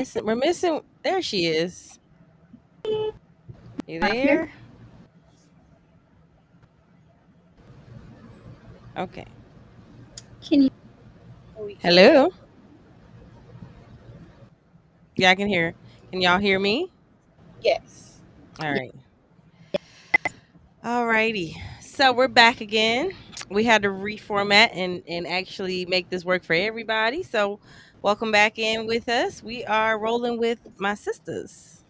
missing. We're missing. There she is. You Here. there? Okay. Can you? Oh, we can. Hello. Yeah, I can hear. Can y'all hear me? Yes. All right. All righty. So we're back again. We had to reformat and actually make this work for everybody. So welcome back in with us. We are rolling with my sisters.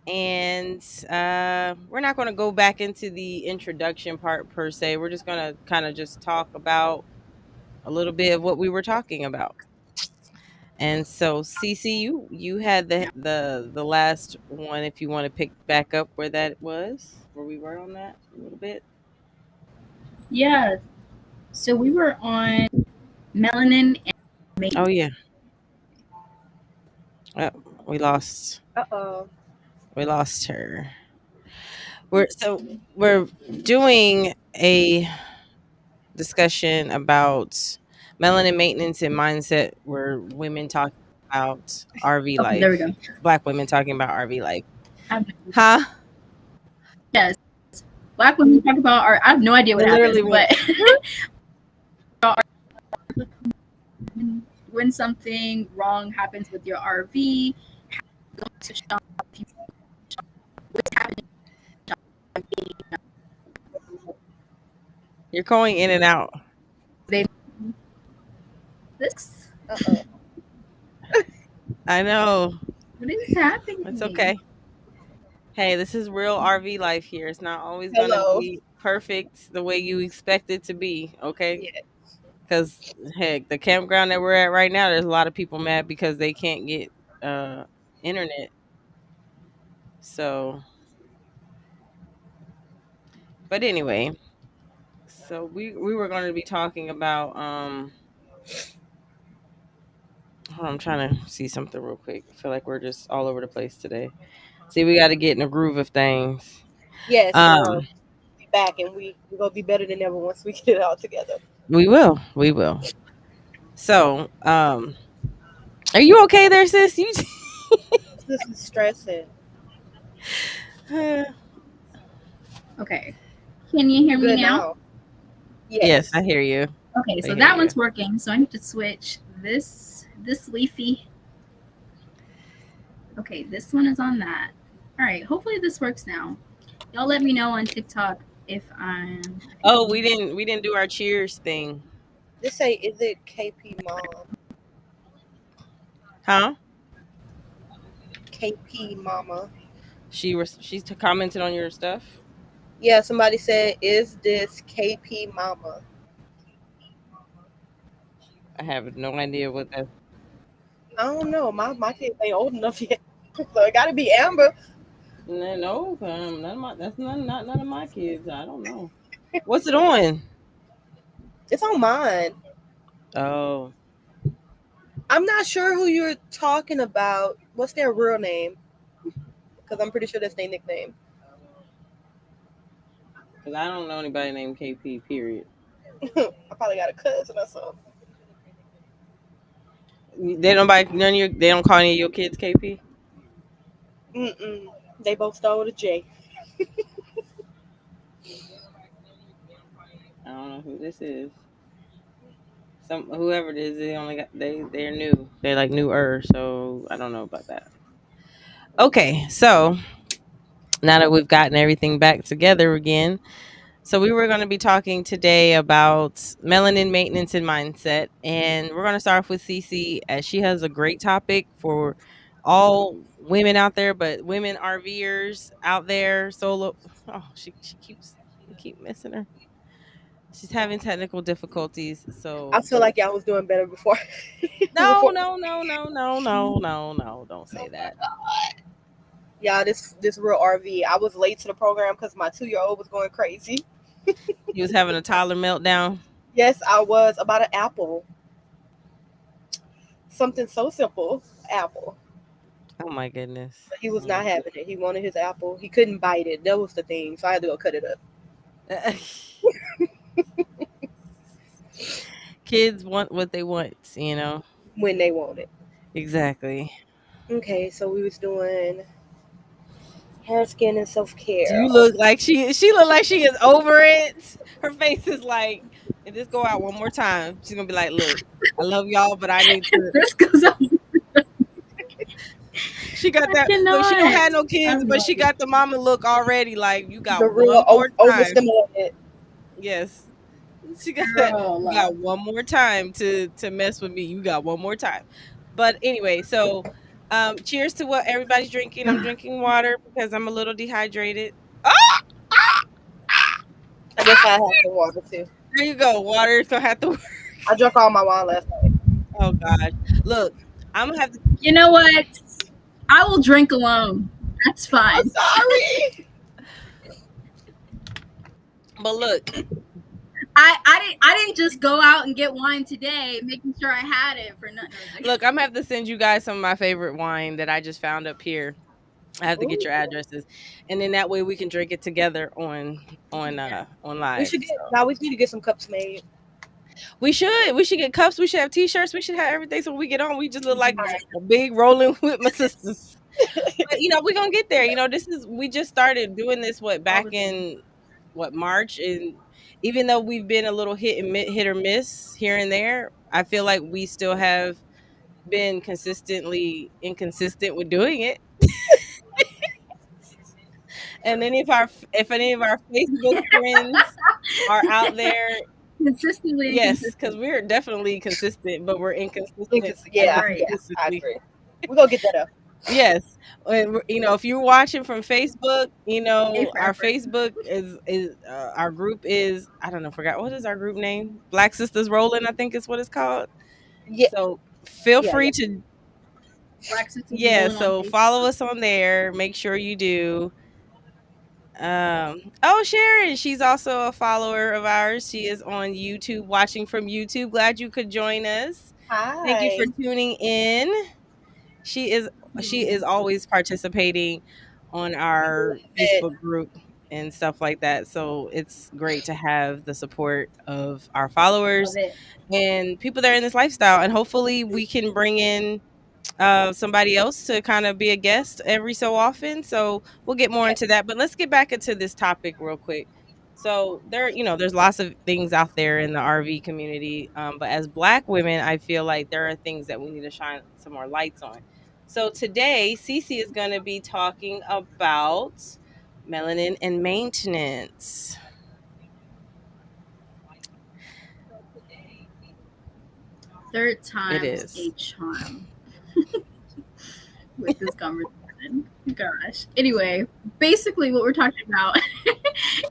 And we're not going to go back into the introduction part per se. We're just going to kind of just talk about a little bit of what we were talking about. And so, Cece, you had the last one. If you want to pick back up where that was, where we were on that a little bit. Yeah. So we were on melanin and Oh maintenance. yeah, oh, we lost Uh oh. we lost her. We're doing a discussion about melanin maintenance and mindset, where women talking about RV Okay, there we life, go. Black women talking about RV life. I have, Huh? yes. Black women talk about art. I have no idea what They happens, literally went. but when something wrong happens with your RV, go to shop. What's happening? You're going in and out. They this. Uh oh. I know. What is It's happening? okay. Hey, this is real RV life here. It's not always going to Hello. be perfect the way you expect it to be, okay? Yeah. Because, heck, the campground that we're at right now, there's a lot of people mad because they can't get uh, internet. So, but anyway, so we were going to be talking about, hold on, I'm trying to see something real quick. I feel like we're just all over the place today. See, we got to get in the groove of things. Yes, Um, be back and we're gonna be better than ever once we get it all together. we will. So, are you okay there, sis? You This is stressing. Okay. Can you hear You me good now? now? yes, I Yes. hear you. Okay, I so hear that you. one's working. So I need to switch this leafy. Okay, this one is on that. All right, hopefully this works now. Y'all let me know on TikTok if I'm. Oh, we didn't do our cheers thing, This say is it KP mom? huh? KP mama. She's commented on your stuff. Yeah, somebody said, is this KP mama? I have no idea what that. I don't know. My kids ain't old enough yet. So it gotta be Amber. No, none of my. That's not none of my kids. I don't know. What's it on? It's on mine. Oh, I'm not sure who you're talking about. What's their real name? Because I'm pretty sure that's their nickname. because I don't know anybody named KP. Period. I probably got a cousin or something. They don't call any of your kids KP. Mm-mm. They both start with a J. I don't know who this is. Some whoever it is, they only got they're new. They're like newer, so I don't know about that. Okay, so now that we've gotten everything back together again, so we were going to be talking today about melanin maintenance and mindset, and we're going to start off with Cece as she has a great topic for all women out there, but women RVers out there solo. Oh, she keeps we keep missing her. She's having technical difficulties, I so feel like y'all was doing better before. no, before. no, no, no, no, no, no, no. Don't say Oh my that. god. Yeah, this real RV. I was late to the program because my 2-year-old was going crazy. He was having a toddler meltdown. Yes, I was about an apple. Something so simple, apple. Oh my goodness. But he was Oh my not having it. He wanted his apple. He couldn't bite it. That was the thing. So I had to go cut it up goodness. Kids want what they want. when they want it. Exactly. Okay, so we was doing hair, skin, and self care. You look like she look like she is over it. Her face is like, if this go out one more time, she's gonna be like, "Look, I love y'all, but I need to." This goes on. She got I that look. She don't cannot. have no I kids, but love she it. got the mama look already. Like you The got real one more time. overstimulated. Yes, she got that. Girl. You got one more time to mess with me. You got one more time. But anyway, so cheers to what everybody's drinking. I'm drinking water because I'm a little dehydrated. Oh, I guess I have some water too. there you go. Water's gonna have to. I drank all my wine last night. Oh gosh, look, I'm gonna have to. You know what? I will drink alone. That's I'm fine. sorry. But look, I didn't just go out and get wine today, making sure I had it for nothing. look, I'm gonna have to send you guys some of my favorite wine that I just found up here. I have to get Ooh, your addresses, and then that way we can drink it together on we live. should get So now. We need to get some cups made. we should get cups. We should have t-shirts. We should have everything. So when we get on, we just look like Yeah, a big rolling with my sisters. But we're gonna get there. We just started doing this all back the things. in March, and even though we've been a little hit or miss here and there, I feel like we still have been consistently inconsistent with doing it. And then if any of our Facebook friends are out there, Consistently yes, inconsistent. because we're definitely consistent, but we're inconsistent at the Yeah, Right. yeah, I consistency. agree. We're gonna get that up. Yes. If you're watching from Facebook, A for our effort. Facebook is our group is, I don't know, forgot what is our group name? Black Sisters Rolling, I think is what it's called. Yeah, So feel yeah, yeah. free to, Black sisters yeah, rolling on so Facebook. follow us on there. Make sure you do. Oh, Sharon, she's also a follower of ours. She is on YouTube, watching from YouTube. Glad you could join us. Thank you for Hi. tuning in. She is she Hmm. is always participating on our Facebook group and stuff like that. So it's great to have the support of our Love followers it. and people that are in this lifestyle. And hopefully we can bring in somebody else to kind of be a guest every so often. So we'll get more Yeah. into that. But let's get back into this topic real quick. So there's lots of things out there in the RV community. But as Black women, I feel like there are things that we need to shine some more lights on. So today, Cece is going to be talking about melanin and maintenance. Third It time's a is. charm with this conversation. Gosh. Anyway, basically, what we're talking about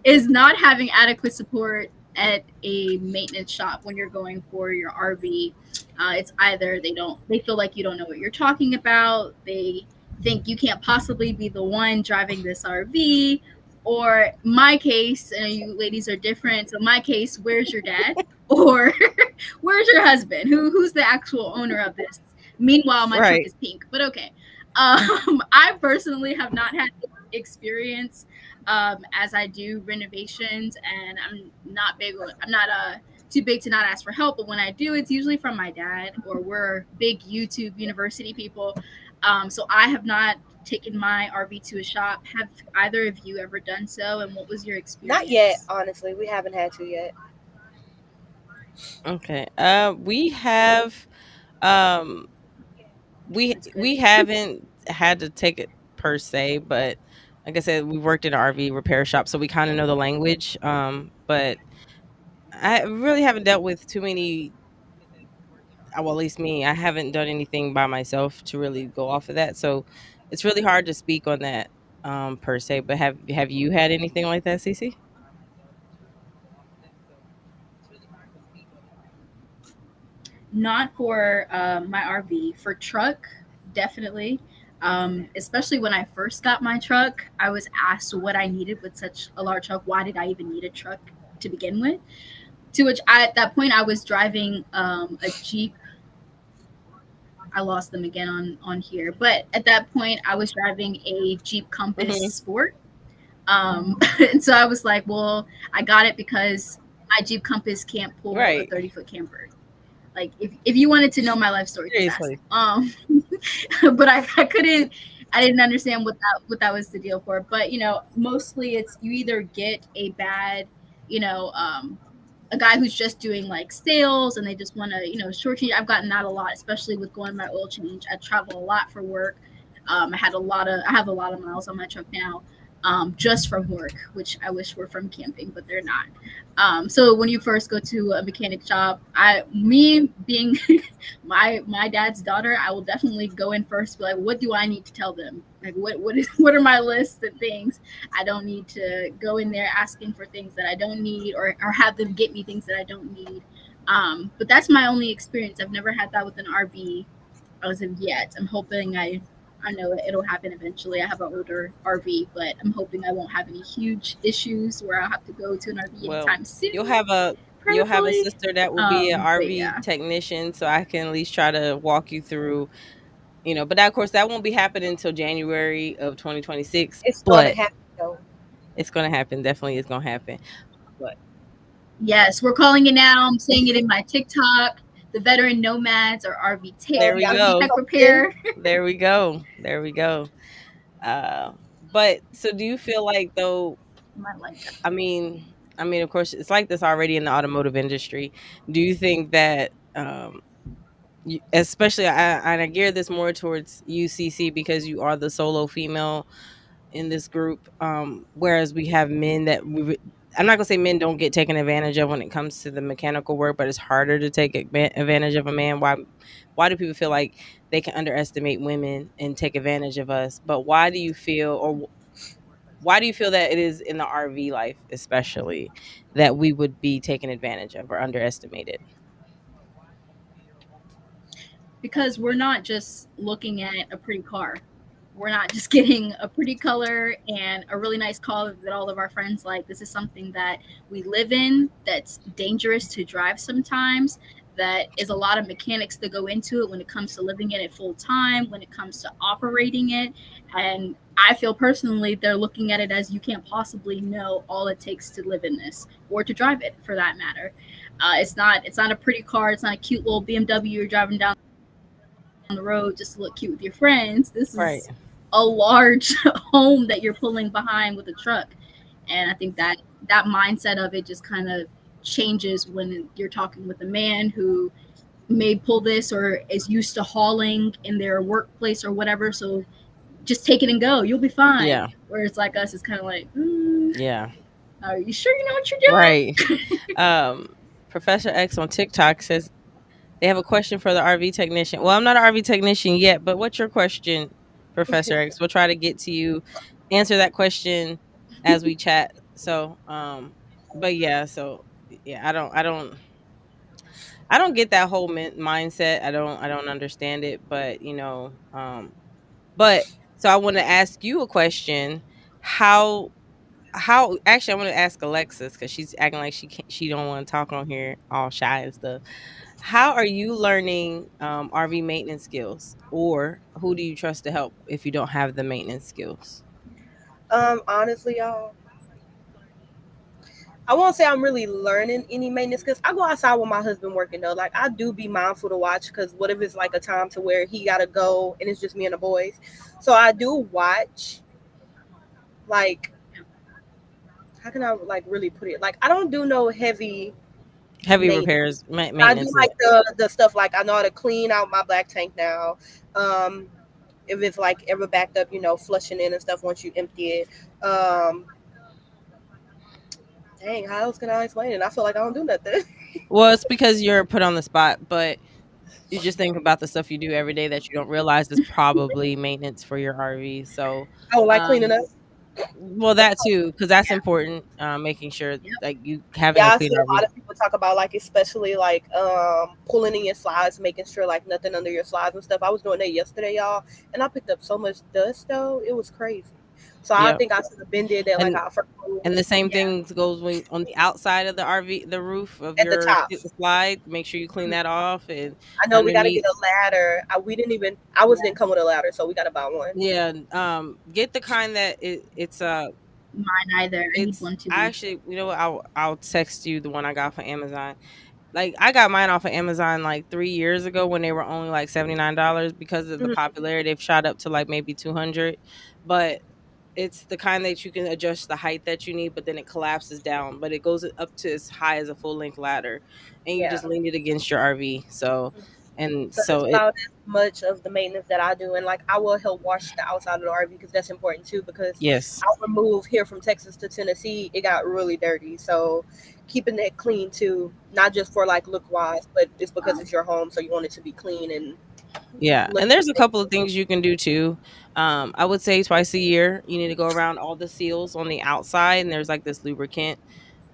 is not having adequate support at a maintenance shop when you're going for your RV. It's either they feel like you don't know what you're talking about, they think you can't possibly be the one driving this RV, or my case, and you ladies are different. So my case, where's your dad? Or where's your husband? Who's the actual owner of this? Meanwhile, my truck Right. is pink, but okay. I personally have not had experience as I do renovations, and I'm not too big to not ask for help. But when I do, it's usually from my dad, or we're big YouTube university people. So I have not taken my RV to a shop. Have either of you ever done so? And what was your Not yet, experience? honestly. We haven't had to yet. Okay. We have um That's good. we haven't had to take it per se, but like I said, we worked in an RV repair shop, so we kind of know the language. But I really haven't dealt with too many. Well, at least me, I haven't done anything by myself to really go off of that. So it's really hard to speak on that per se. But have you had anything like that, Cece? Not for my RV. For truck, definitely. Especially when I first got my truck, I was asked what I needed with such a large truck. Why did I even need a truck to begin with? To which at that point I was driving a Jeep. I lost them again on here, but at that point I was driving a Jeep Compass Hmm. Sport. And so I was like, well, I got it because my Jeep Compass can't pull a Right. 30-foot camper. Like if you wanted to know my life story, just ask. Seriously. But I couldn't. I didn't understand what that was the deal for. But mostly it's you either get a bad, you know, a guy who's just doing like sales and they just want to short change. I've gotten that a lot, especially with going my oil change. I travel a lot for work. I have a lot of miles on my truck now, just from work, which I wish were from camping, but they're not. So when you first go to a mechanic shop, me being my dad's daughter, I will definitely go in first. Be like, what do I need to tell them? Like, what are my lists of things? I don't need to go in there asking for things that I don't need, or have them get me things that I don't need. But that's my only experience. I've never had that with an RV as of yet. I'm hoping I know it'll happen eventually. I have an older RV, but I'm hoping I won't have any huge issues where I'll have to go to an RV Well, anytime you'll soon. have a you'll have a Prayerfully. sister that will be an But RV yeah, technician, so I can at least try to walk you through. But that, of course, that won't be happening until January of 2026. It's gonna But happen though. it's gonna happen. Definitely, it's gonna happen. But yes, we're calling it now. I'm saying it in my TikTok. The veteran nomads or there we Y'all keep go. tech talking. repair. There we go. There we go. Uh, but so, do you feel like though? I like that. I mean, of course, it's like this already in the automotive industry. Do you think that, especially, I gear this more towards UCC because you are the solo female in this group, whereas we have men that I'm not gonna say men don't get taken advantage of when it comes to the mechanical work, but it's harder to take advantage of a man. Why do people feel like they can underestimate women and take advantage of us? But why do you feel, or why do you feel that it is in the RV life, especially, that we would be taken advantage of or underestimated? Because we're not just looking at a pretty car. We're not just getting a pretty color and a really nice car that all of our friends like. This is something that we live in, that's dangerous to drive sometimes, that is a lot of mechanics that go into it when it comes to living in it full time, when it comes to operating it. And I feel personally they're looking at it as you can't possibly know all it takes to live in this or to drive it for that matter. It's not a pretty car. It's not a cute little BMW you're driving down the road just to look cute with your friends. This Right. is a large home that you're pulling behind with a truck. And I think that mindset of it just kind of changes when you're talking with a man who may pull this or is used to hauling in their workplace or whatever. So just take it and go. You'll be fine. Yeah. Whereas like us, it's kind of like, Yeah. are you sure you know what you're Right. doing? Um, Professor X on TikTok says they have a question for the RV technician. Well, I'm not an RV technician yet, but what's your question, Professor X? We'll try to get to you, answer that question as we chat. So, but yeah, so yeah, I don't get that whole mindset. I don't understand it, but but so I want to ask you a question. How actually I want to ask Alexis because she's acting like she don't want to talk on here, all shy and stuff. How are you learning RV maintenance skills, or who do you trust to help if you don't have the maintenance skills? Honestly, y'all, I won't say I'm really learning any maintenance because I go outside with my husband working though. Like I do be mindful to watch because what if it's like a time to where he gotta go and it's just me and the boys. So I do watch. Like how can I like really put it? Like I don't do no heavy Heavy maintenance. repairs, I do maintenance. like the stuff like I know how to clean out my black tank now. Um, if it's like ever backed up, flushing in and stuff once you empty it. Dang, how else can I explain it? I feel like I don't do nothing. Well, it's because you're put on the spot, but you just think about the stuff you do every day that you don't realize is probably maintenance for your RV. So, I don't like cleaning um, up. well, that too, because that's important. Making sure Yep. like you having Yeah, a I clean see a lot RV. of people talk about like especially like pulling in your slides, making sure like nothing under your slides and stuff. I was doing that yesterday, y'all, and I picked up so much dust though. It was crazy. So I Yep, think I should have been did that like and our first move. the same Yeah. thing goes when on the outside of the RV, the roof of At the your top. slide. Make sure you clean that off and I know we got to underneath. get a ladder. We didn't even. Ours didn't come with a ladder, so we got to buy one. Yeah, get the kind that Mine either. I need it's one too. I actually, you know what, I'll text you the one I got from Amazon. like I got mine off of Amazon like 3 years ago when they were only like $79 because of the Mhm. popularity. They've shot up to like maybe 200, but it's the kind that you can adjust the height that you need, but then it collapses down, but it goes up to as high as a full length ladder, and you Yeah. just lean it against your RV. So, and So that's so it about as much of the maintenance that I do, and like I will help wash the outside of the RV because that's important too. Because yes, our move here from Texas to Tennessee, it got really dirty. So keeping it clean too, not just for like look wise, but it's because Wow. it's your home, so you want it to be clean and yeah, look and there's a good. couple of things you can do too. I would say twice a year you need to go around all the seals on the outside, and there's like this lubricant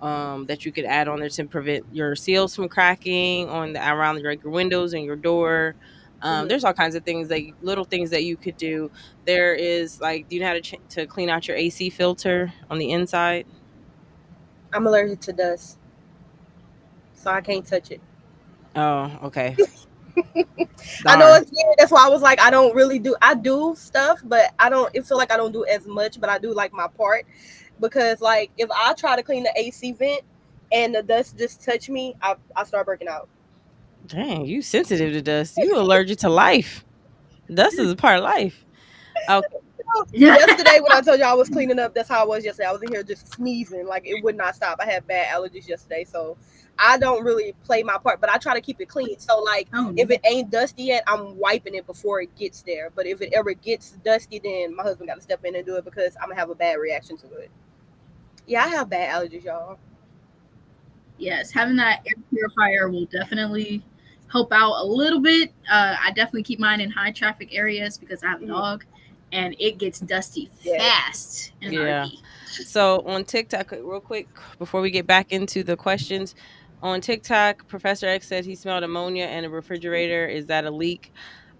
that you could add on there to prevent your seals from cracking on the around your windows and your door. Mhm. There's all kinds of things, like little things that you could do. There is like, do you know how to to clean out your AC filter on the inside? I'm allergic to dust, so I can't touch it. Oh, okay. I know Darn. it's weird. That's why I was like, I don't really do. I do stuff, but I don't. It feel like I don't do as much, but I do like my part because like if I try to clean the AC vent and the dust just touch me, I start breaking out. Dang, you sensitive to dust. You allergic to life. Dust is a part of life. Okay. Yeah. Yesterday when I told you I was cleaning up, that's how I was yesterday. I was in here just sneezing, like it would not stop. I had bad allergies yesterday, so I don't really play my part, but I try to keep it clean. So like Oh if no. it ain't dusty yet, I'm wiping it before it gets there. But if it ever gets dusty, then my husband got to step in and do it because I'm gonna have a bad reaction to it. Yeah, I have bad allergies, y'all. Yes, having that air purifier will definitely help out a little bit. I definitely keep mine in high traffic areas because I have a Mhm. dog, and it gets dusty Yes. fast in an Yeah. RV. So on TikTok, real quick, before we get back into the questions, on TikTok, Professor X said he smelled ammonia in a refrigerator. Is that a leak?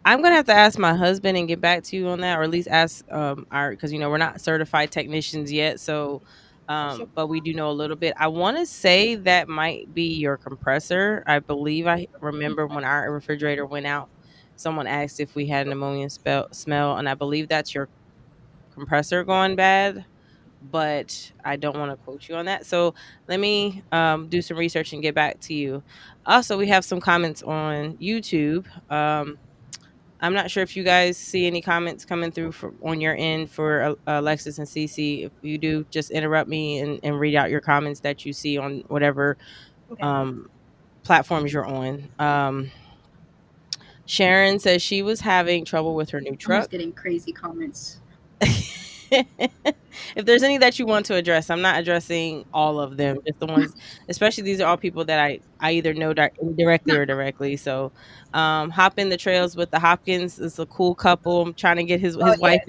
I'm gonna have to ask my husband and get back to you on that, or at least ask our, because we're not certified technicians yet. So, Sure. but we do know a little bit. I want to say that might be your compressor. I believe I remember when our refrigerator went out, someone asked if we had an ammonia smell, and I believe that's your compressor going bad, but I don't want to quote you on that. So let me do some research and get back to you. Also, we have some comments on YouTube. I'm not sure if you guys see any comments coming through on your end for Alexis and Cece. If you do, just interrupt me and read out your comments that you see on whatever Okay. um, platforms you're on. Sharon says she was having trouble with her new I'm just truck. getting crazy comments. If there's any that you want to address, I'm not addressing all of them, just the ones, especially these are all people that I either know indirectly or directly. So, hop in the trails with the Hopkins is a cool couple. I'm trying to get Oh his wife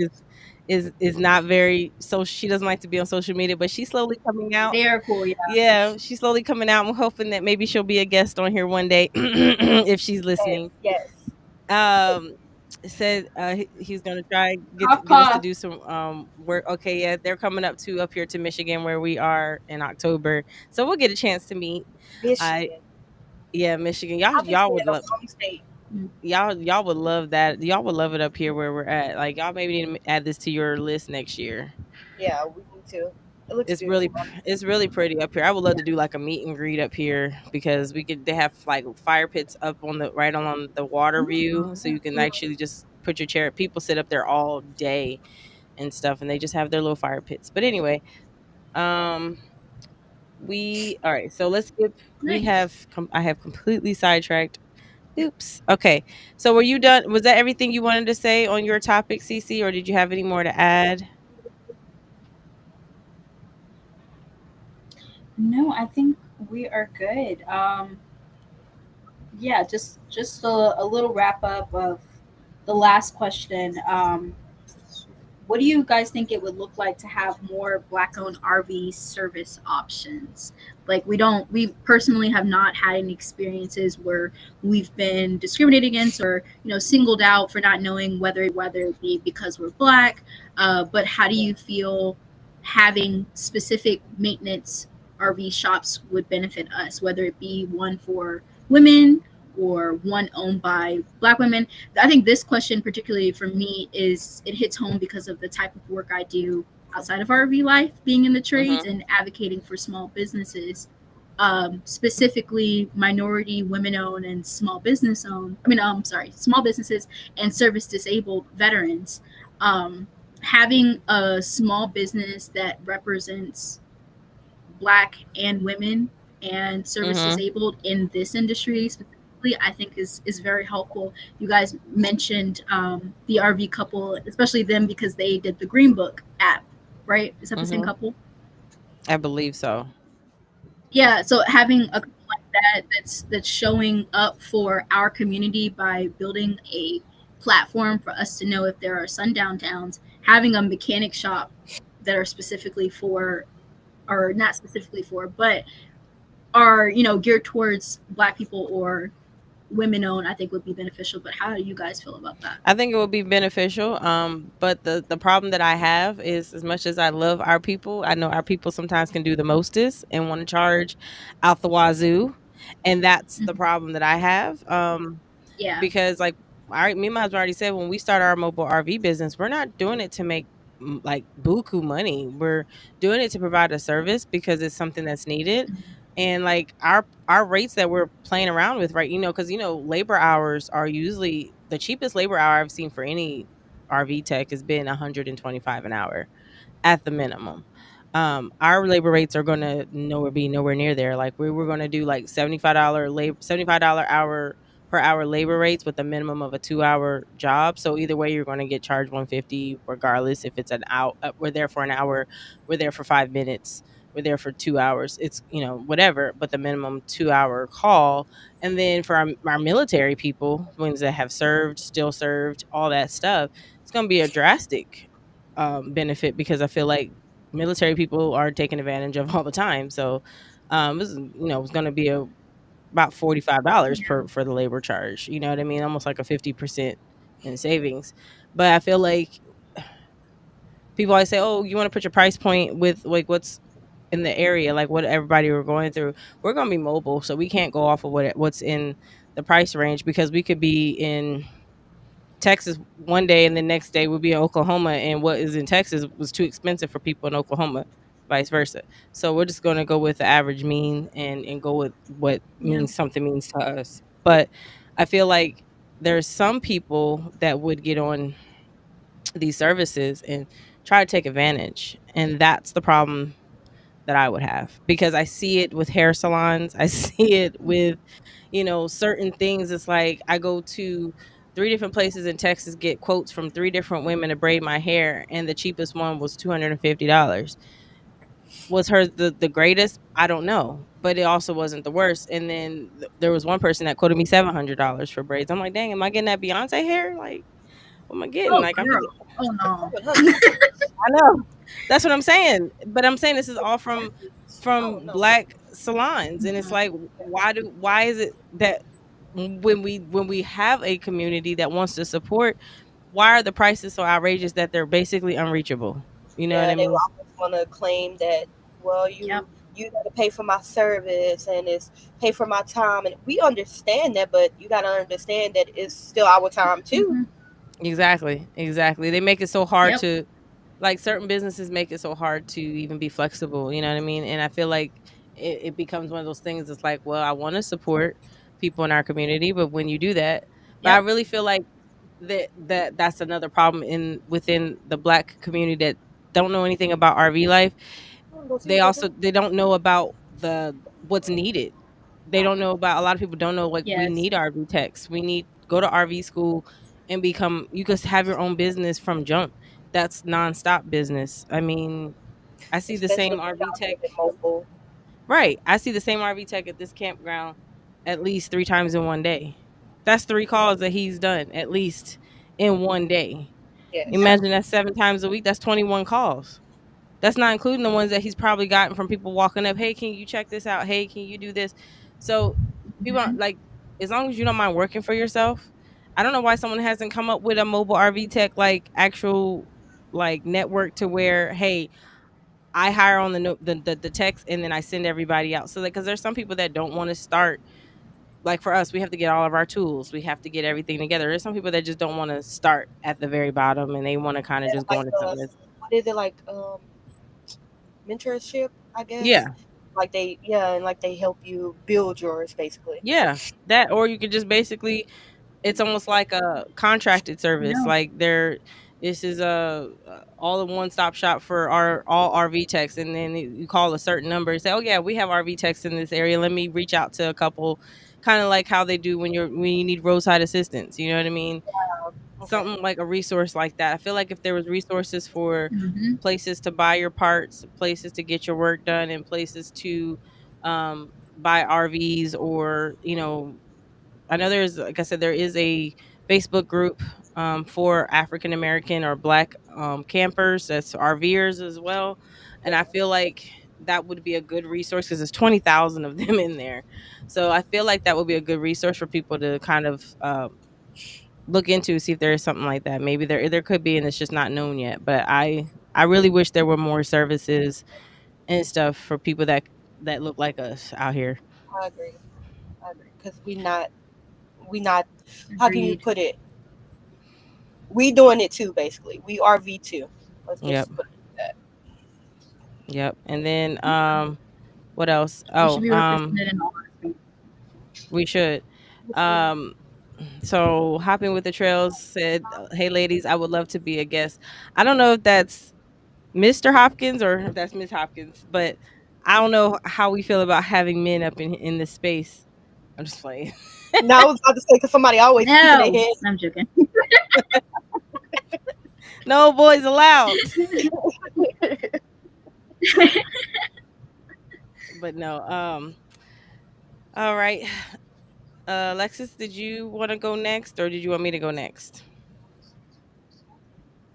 yes, is not very, so she doesn't like to be on social media, but she's slowly coming out. They are cool, yeah. Yeah, she's slowly coming out. I'm hoping that maybe she'll be a guest on here one day if she's yes, listening. yes. um said he's gonna try Cough, get us to cough. do some work. Okay, yeah, they're coming up here to Michigan where we are in October, so we'll get a chance to meet. I Michigan. Yeah, Michigan, y'all I've been y'all saying would the love, wrong state. Mm. y'all would love that. Y'all would love it up here where we're at. Like, y'all maybe need to add this to your list next year. Yeah, we need to. It looks It's really beautiful. it's really pretty up here. I would love to do like a meet and greet up here because they have like fire pits up on the right on the water view, so you can Mhm. actually just put your chair. People sit up there all day and stuff, and they just have their little fire pits. But anyway, um we all right, so let's get we Nice. I have completely sidetracked. Oops. Okay, so were you done? Was that everything you wanted to say on your topic, CC, or did you have any more to add? No, I think we are good. Yeah, just a little wrap up of the last question. What do you guys think it would look like to have more black owned RV service options? Like, we personally have not had any experiences where we've been discriminated against or, singled out for not knowing whether it be because we're black. But how do Yeah. you feel having specific maintenance RV shops would benefit us, whether it be one for women or one owned by black women? I think this question, particularly for me, is it hits home because of the type of work I do outside of RV life, being in the trades Mm-hmm. and advocating for small businesses. specifically minority, women owned, and small business owned. I mean, sorry, small businesses and service disabled veterans. Um, Having a small business that represents Black and women and service Mhm. disabled in this industry specifically, I think is very helpful. You guys mentioned the RV couple, especially them because they did the Green Book app, right? Is that the same Mhm. couple? I believe so. Yeah, so having a couple like that that's showing up for our community by building a platform for us to know if there are sundown towns, having a mechanic shop that are specifically for, or not specifically for, but are, geared towards Black people or women owned, I think would be beneficial. But how do you guys feel about that? I think it would be beneficial. But the problem that I have is, as much as I love our people, I know our people sometimes can do the mostest and want to charge out the wazoo, and that's the Mhm. problem that I have. Yeah. Because like, me and my husband already said, when we start our mobile RV business, we're not doing it to make like buku money. We're doing it to provide a service because it's something that's needed. Mhm. And like our rates that we're playing around with, right? Because labor hours are usually the cheapest labor hour I've seen for any RV tech has been 125 an hour at the minimum. Our labor rates are gonna be nowhere near there. Like we're gonna do like $75 hour per hour labor rates with a minimum of a 2 hour job. So either way, you're gonna get charged 150 regardless if it's an hour. We're there for an hour. We're there for 5 minutes. We're there for 2 hours. It's whatever, but the minimum 2 hour call. And then for our military people, ones that have served, still served, all that stuff, it's gonna be a drastic benefit because I feel like military people are taken advantage of all the time. So, this is, it's going to be about $45 Yeah. for the labor charge. You know what I mean? Almost like a 50% in savings. But I feel like people always say, "Oh, you want to put your price point with like what's in the area, like what everybody we're going through." We're going to be mobile, so we can't go off of what's in the price range because we could be in Texas one day and the next day we'll be in Oklahoma, and what is in Texas was too expensive for people in Oklahoma, vice versa. So we're just going to go with the average mean and go with what Yeah. means something means to us. But I feel like there's some people that would get on these services and try to take advantage, and that's the problem that I would have because I see it with hair salons. I see it with certain things. It's like I go to three different places in Texas, get quotes from three different women to braid my hair, and the cheapest one was $250. Was hers the greatest? I don't know, but it also wasn't the worst. And then there was one person that quoted me $700 for braids. I'm like, dang, am I getting that Beyonce hair? Like, what am I getting? Oh, Like, I'm not. girl. Oh no. 700. I know. That's what I'm saying. But I'm saying this is all I don't from know. black salons, and it's Mhm. like, why is it that when we have a community that wants to support, why are the prices so outrageous that they're basically unreachable? You know what Yeah, I they mean? always want to claim that, well, Yep. you got to pay for my service and it's pay for my time, and we understand that, but you got to understand that it's still our time too. Hmm. Exactly. Exactly. They make it so hard Yep. to like certain businesses make it so hard to even be flexible, you know what I mean? And I feel like it becomes one of those things. It's like, well, I want to support people in our community, but when you do that, but I Yep. really feel like that's another problem in within the black community that don't know anything about RV life. Go see They what they also do. they don't know about the what's needed. They don't know about, a lot of people don't know, like, we Yes. need RV techs. We need go to RV school and become, you could have your own business from jump. That's nonstop business. I mean, I see the Especially same if RV y'all tech. living mobile. Right. I see the same RV tech at this campground at least 3 times in one day. That's 3 calls that he's done at least in one day. Yes. Yep. Imagine that 7 times a week. That's 21 calls. That's not including the ones that he's probably gotten from people walking up. Hey, can you check this out? Hey, can you do this? So people Hmm. like, as long as you don't mind working for yourself. I don't know why someone hasn't come up with a mobile RV tech like actual like network to where, hey, I hire on the text and then I send everybody out. So like, because there's some people that don't want to start. Like for us, we have to get all of our tools. We have to get everything together. There's some people that just don't want to start at the very bottom and they want to kind of Yeah, just go like into something that's, what is it like mentorship, I guess. yeah. like they yeah, and like they help you build yours basically. Yeah, that, or you could just basically, it's almost like a contracted service. No. Like there, this is a all in one stop shop for our all RV techs, and then you call a certain number and say, "Oh yeah, we have RV techs in this area. Let me reach out to a couple." Kind of like how they do when you need roadside assistance. You know what I mean? Okay. Something like a resource like that. I feel like if there was resources for Hmm. places to buy your parts, places to get your work done, and places to buy RVs, or I know there's, like I said, there is a Facebook group for African American or Black campers, that's RVers as well, and I feel like that would be a good resource because there's 20,000 of them in there. So I feel like that would be a good resource for people to kind of look into, see if there is something like that. Maybe there could be, and it's just not known yet. But I really wish there were more services and stuff for people that look like us out here. I agree. I agree. Because we not how can you Agreed. put it? We doing it too, basically. We are V2. Let's Yep. just put that. Yep. And then what else? We should Oh, be represented in all our we should. Um so Hopping with the Trails said, "Hey ladies, I would love to be a guest." I don't know if that's Mr. Hopkins or if that's Miss Hopkins, but I don't know how we feel about having men up in this space. I'm just playing. Now I was about to say because somebody always peeking their No, head. I'm joking. No boys allowed. But no. All right. Alexis, did you want to go next, or did you want me to go next?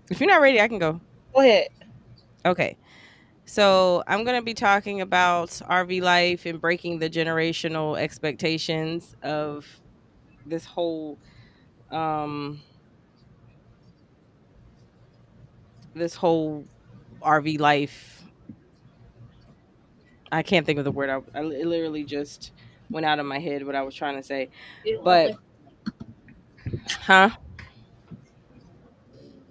If you're not ready, I can go. Go ahead. Okay. So I'm going to be talking about RV life and breaking the generational expectations of this whole um this whole RV life. I can't think of the word. It literally just went out of my head what I was trying to say. But huh?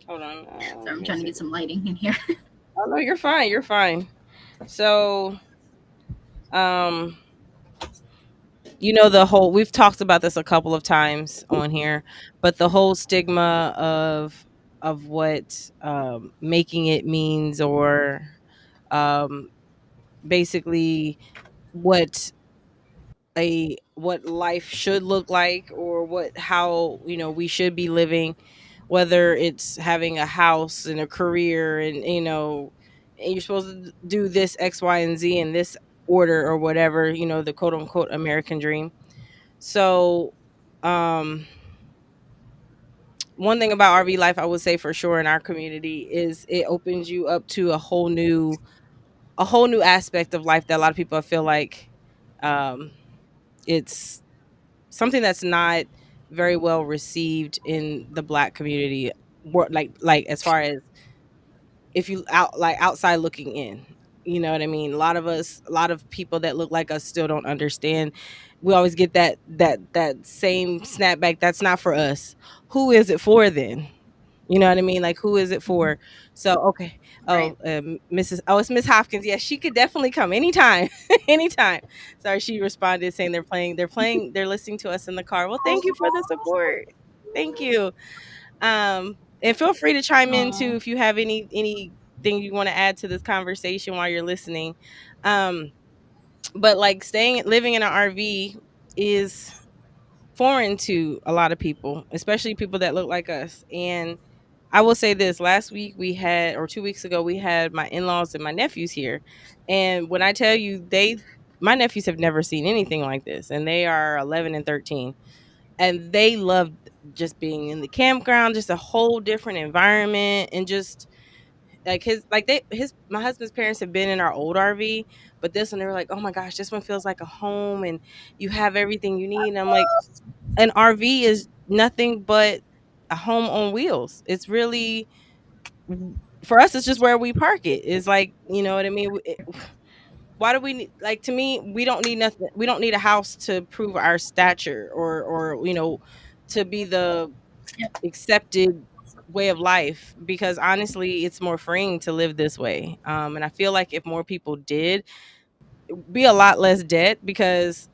Hold on. Sorry, I'm Give me a trying to get second. some lighting in here. Oh no, you're fine. You're fine. So um the whole, we've talked about this a couple of times on here, but the whole stigma of what making it means, or um basically what what life should look like, or what how we should be living, whether it's having a house and a career, and and you're supposed to do this X, Y, and Z in this order, or whatever, the quote unquote American dream. So, um, one thing about RV life, I would say for sure in our community, is it opens you up to a whole new aspect of life that a lot of people feel like um, it's something that's not very well received in the Black community. Like as far as if you outside looking in, you know what I mean. A lot of people that look like us still don't understand. We always get that same snapback. That's not for us. Who is it for then? You know what I mean? Like, who is it for? So, okay. Right. Oh, Mrs. Oh, it's Miss Hopkins. Yeah, she could definitely come anytime, anytime. Sorry, she responded saying they're listening to us in the car. Well, thank you for the support. Thank you. And feel free to chime in too Oh, if you have anything you want to add to this conversation while you're listening. Um, but like living in an RV is foreign to a lot of people, especially people that look like us. And I will say this: last week we had, or 2 weeks ago, we had my in-laws and my nephews here. And when I tell you, my nephews have never seen anything like this, and they are 11 and 13, and they loved just being in the campground, just a whole different environment, and just like his my husband's parents have been in our old RV, but this one they were like, "Oh my gosh, this one feels like a home, and you have everything you need." And I'm like, an RV is nothing but a home on wheels. It's really, for us, it's just where we park it. It's like, you know what I mean? Why do we need, like, to me, we don't need nothing. We don't need a house to prove our stature, or to be the yep. accepted way of life, because honestly it's more freeing to live this way. And I feel like if more people did, be a lot less debt because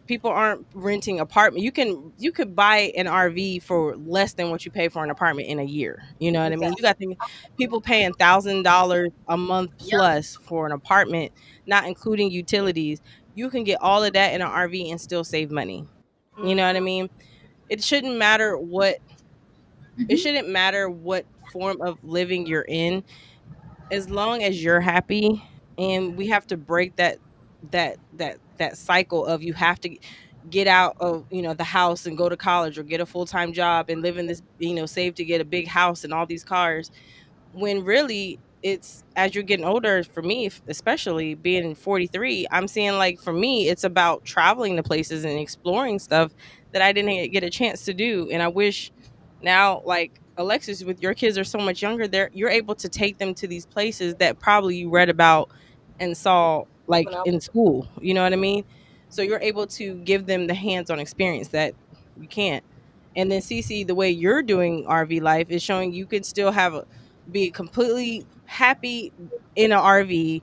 people aren't renting apartment. You could buy an RV for less than what you pay for an apartment in a year. You know what I mean? You Exactly. got people paying $1,000 a month Yep. plus for an apartment, not including utilities. You can get all of that in an RV and still save money. You know what I Mhm. mean? It shouldn't matter what it Hmm. shouldn't matter what form of living you're in, as long as you're happy. And we have to break that cycle of you have to get out of the house and go to college or get a full-time job and live in this, save to get a big house and all these cars, when really it's as you're getting older. For me, especially being 43, I'm seeing, like, for me it's about traveling to places and exploring stuff that I didn't get a chance to do. And I wish now, like Alexis, with your kids are so much younger, you're able to take them to these places that probably you read about and saw, When like, I in school. You know what I mean? So you're able to give them the hands-on experience that you can't. And then CC, the way you're doing RV life is showing you can still be completely happy in an RV,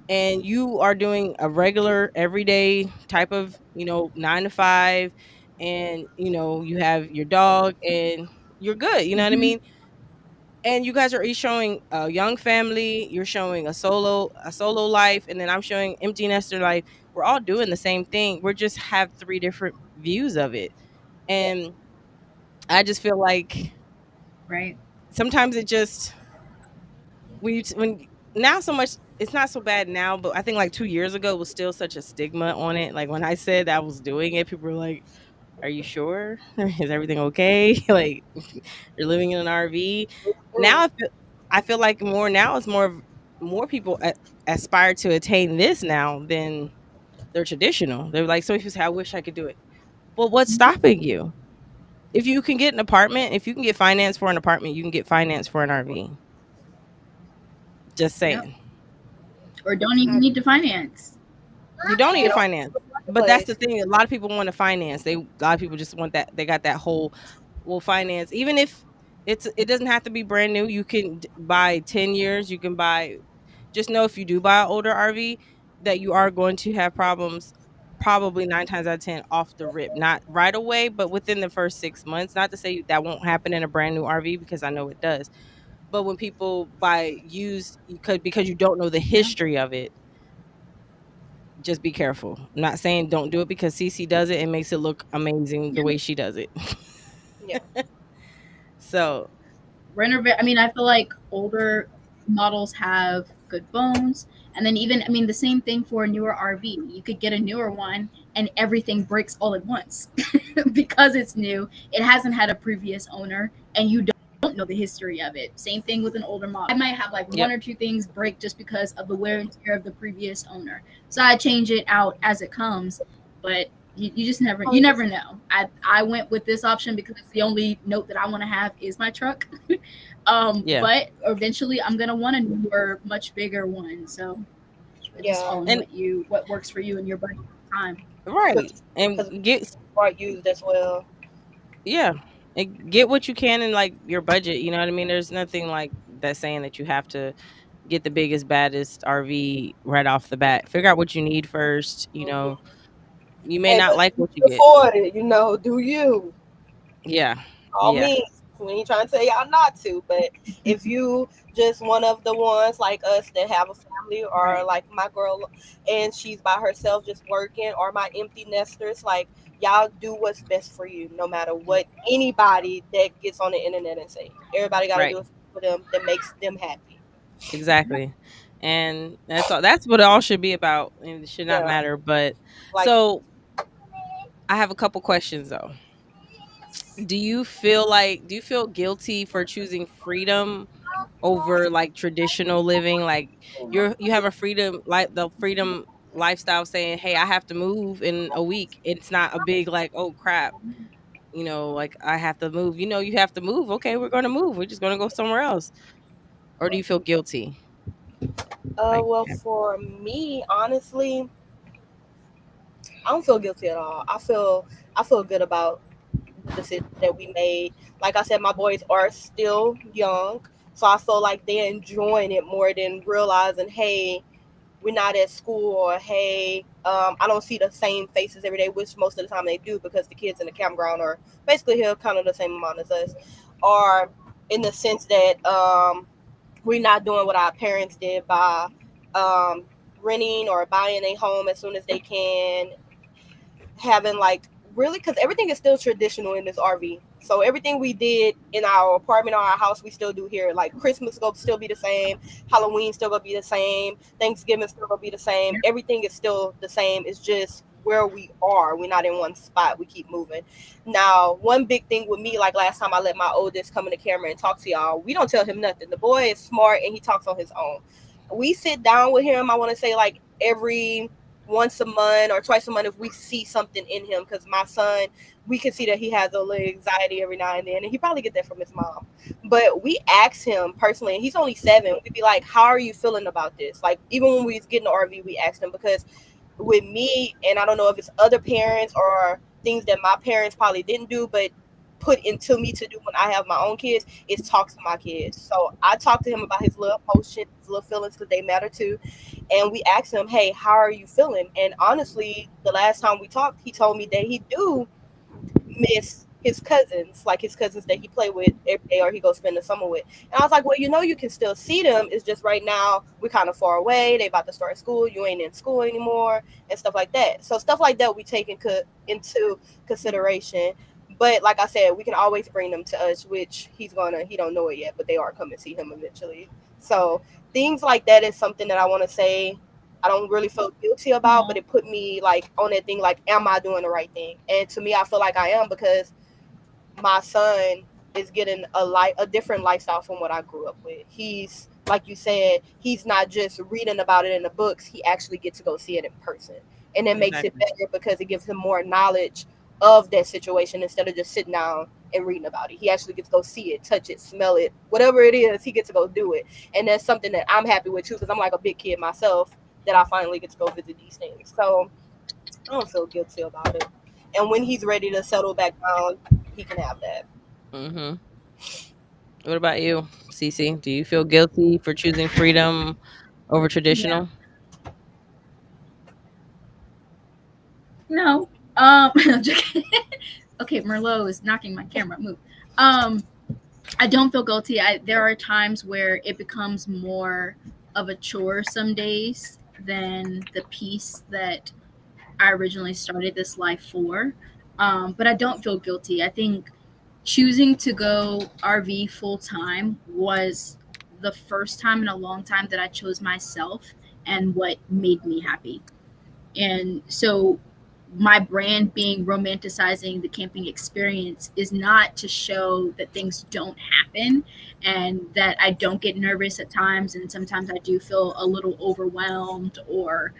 and you are doing a regular everyday type of, 9 to 5, and you have your dog and you're good. You know what I Hmm. mean? And you guys are each showing a young family, you're showing a solo life, and then I'm showing empty nester life. We're all doing the same thing. We're just have three different views of it. yeah. And I just feel like Right. sometimes it just when now so much it's not so bad now, but I think like 2 years ago was still such a stigma on it. Like when I said I was doing it, people were like, "Are you sure? Is everything okay? Like you're living in an RV?" Now Mm. I feel like more people aspire to attain this now than they're traditional. They're like, some people say, "I wish I could do it." Well, what's Hmm. stopping you? If you can get an apartment, if you can get finance for an apartment, you can get finance for an RV. Just Yep. saying. Or don't even I need to finance. You don't need get to on finance. the But that's the marketplace. thing. A lot of people want to finance. A lot of people just want that. They got that whole, well, finance. Even if it doesn't have to be brand new. You can buy 10 years. You can buy, just know if you do buy an older RV that you are going to have problems, probably 9 times out of 10 off the rip. Not right away, but within the first 6 months. Not to say that won't happen in a brand new RV, because I know it does. But when people buy used, because you don't know the Yeah. history of it, just be careful. I'm not saying don't do it, because Cece does it and makes it look amazing the Yeah. way she does it. Yeah. So, I mean, I feel like older models have good bones. And then even, I mean, the same thing for a newer RV. You could get a newer one and everything breaks all at once because it's new. It hasn't had a previous owner and you don't know the history of it. Same thing with an older model. I might have like one yep, or two things break just because of the wear and tear of the previous owner. So I change it out as it comes. But you just you never know. I went with this option because the only note that I want to have is my truck. yeah. But eventually I'm gonna want a newer, much bigger one. So just Yeah. following And what works for you and your budget at the time. right. Because And get are used as well. yeah. And get what you can in, like, your budget, you know what I mean? There's nothing like that saying that you have to get the biggest baddest RV right off the bat. Figure out what you need first, Mhm. You may Hey, not but like you what you can get. afford it, do you? Yeah. All Yeah. means. We ain't trying to tell y'all not to, but if you just one of the ones like us that have a family, or Right. like my girl and she's by herself just working, or my empty nesters, like, y'all do what's best for you, no matter what anybody that gets on the internet and say. Everybody got to Right. do it for them that makes them happy. Exactly. And that's what it all should be about. And it should not Yeah, matter. But like, so I have a couple questions though. Do you feel guilty for choosing freedom over, like, traditional living? Like, you have a freedom, like the freedom lifestyle, saying, "Hey, I have to move in a week." It's not a big, like, "Oh crap." Like, I have to move. You have to move. Okay, we're going to move. We're just going to go somewhere else. Or do you feel guilty? Like, well, yeah. for me, honestly, I don't feel guilty at all. I feel good about the decision that we made. Like I said, my boys are still young, so I feel like they're enjoying it more than realizing, hey, we're not at school, or hey, I don't see the same faces every day, which most of the time they do because the kids in the campground are basically here kind of the same amount as us, or in the sense that we're not doing what our parents did by um, renting or buying a home as soon as they can, having like really, because everything is still traditional in this RV. So everything we did in our apartment or our house, we still do here. Like Christmas gonna still be the same, Halloween still gonna be the same, Thanksgiving still gonna be the same. Everything is still the same. It's just where we are. We're not in one spot. We keep moving. Now, one big thing with me, like last time I let my oldest come in the camera and talk to y'all, we don't tell him nothing. The boy is smart and he talks on his own. We sit down with him, I want to say like every once a month or twice a month if we see something in him, because my son, we can see that he has a little anxiety every now and then, and he probably get that from his mom. But we ask him personally, and he's only 7, we'd be like, how are you feeling about this? Like even when we was getting the RV, we asked him, because with me, and I don't know if it's other parents or things that my parents probably didn't do but put into me to do when I have my own kids, is talk to my kids. So I talk to him about his little emotions, his little feelings, because they matter too. And we asked him, hey, how are you feeling? And honestly, the last time we talked, he told me that he do miss his cousins, like his cousins that he play with every day or he go spend the summer with. And I was like, well, you can still see them. It's just right now we're kind of far away. They about to start school. You ain't in school anymore and stuff like that. So stuff like that we take into consideration. But like I said, we can always bring them to us, which he don't know it yet, but they are coming to see him eventually. So things like that is something that I want to say I don't really feel guilty about, but it put me like on that thing, like, am I doing the right thing? And to me, I feel like I am, because my son is getting a different lifestyle from what I grew up with. He's, like you said, he's not just reading about it in the books. He actually gets to go see it in person. And it makes it Exactly. better because it gives him more knowledge of that situation instead of just sitting down and reading about it. He actually gets to go see it, touch it, smell it, whatever it is, he gets to go do it. And that's something that I'm happy with too, because I'm like a big kid myself, that I finally get to go visit these things. So I don't feel guilty about it. And when he's ready to settle back down, he can have that. Hmm. What about you, Cece? Do you feel guilty for choosing freedom over Yeah. traditional? No. I'm joking. Okay, Merlot is knocking my camera. Move. I don't feel guilty. There are times where it becomes more of a chore some days than the piece that I originally started this life for. But I don't feel guilty. I think choosing to go RV full time was the first time in a long time that I chose myself and what made me happy. And so my brand being romanticizing the camping experience is not to show that things don't happen and that I don't get nervous at times, and sometimes I do feel a little overwhelmed, or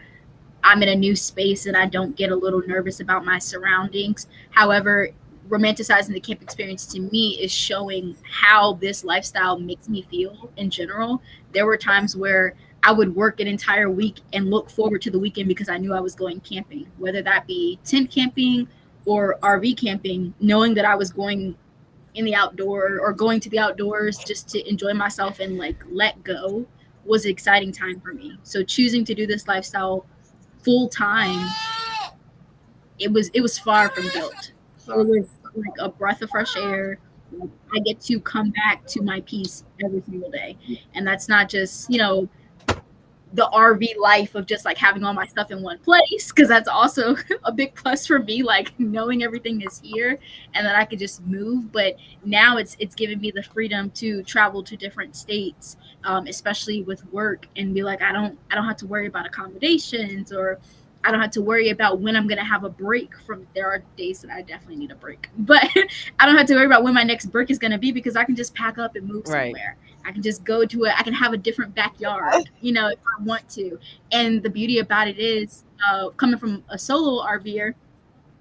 I'm in a new space and I don't get a little nervous about my surroundings. However, romanticizing the camp experience to me is showing how this lifestyle makes me feel in general. There were times where I would work an entire week and look forward to the weekend because I knew I was going camping, whether that be tent camping or RV camping, knowing that I was going in the outdoor or going to the outdoors just to enjoy myself and like let go was an exciting time for me. So choosing to do this lifestyle full time, it was far from guilt. It was like a breath of fresh air. I get to come back to my peace every single day, and that's not just the RV life of just like having all my stuff in one place, because that's also a big plus for me, like knowing everything is here and that I could just move. But now it's giving me the freedom to travel to different states, especially with work, and be like, I don't have to worry about accommodations, or I don't have to worry about when I'm gonna have a break from. There are days that I definitely need a break, but I don't have to worry about when my next break is gonna be because I can just pack up and move Right. somewhere. I can just go to it. I can have a different backyard, if I want to. And the beauty about it is, coming from a solo RVer,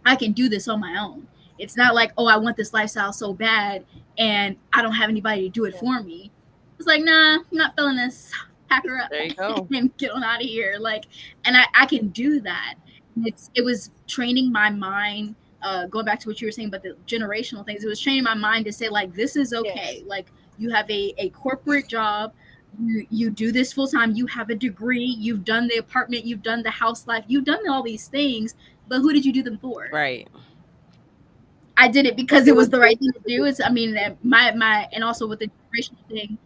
I can do this on my own. It's not like, oh, I want this lifestyle so bad and I don't have anybody to do it Yeah. for me. It's like, nah, I'm not feeling this. Pack her up There you go. and get on out of here. Like, and I can do that. It was training my mind. Going back to what you were saying about the generational things, it was training my mind to say like, this is okay. Yes. Like, you have a corporate job. you do this full time, you have a degree, you've done the apartment, you've done the house life, you've done all these things, but who did you do them for? Right. I did it because It it was was the right good. thing to do. It's, I mean, my, and also with the generational thing,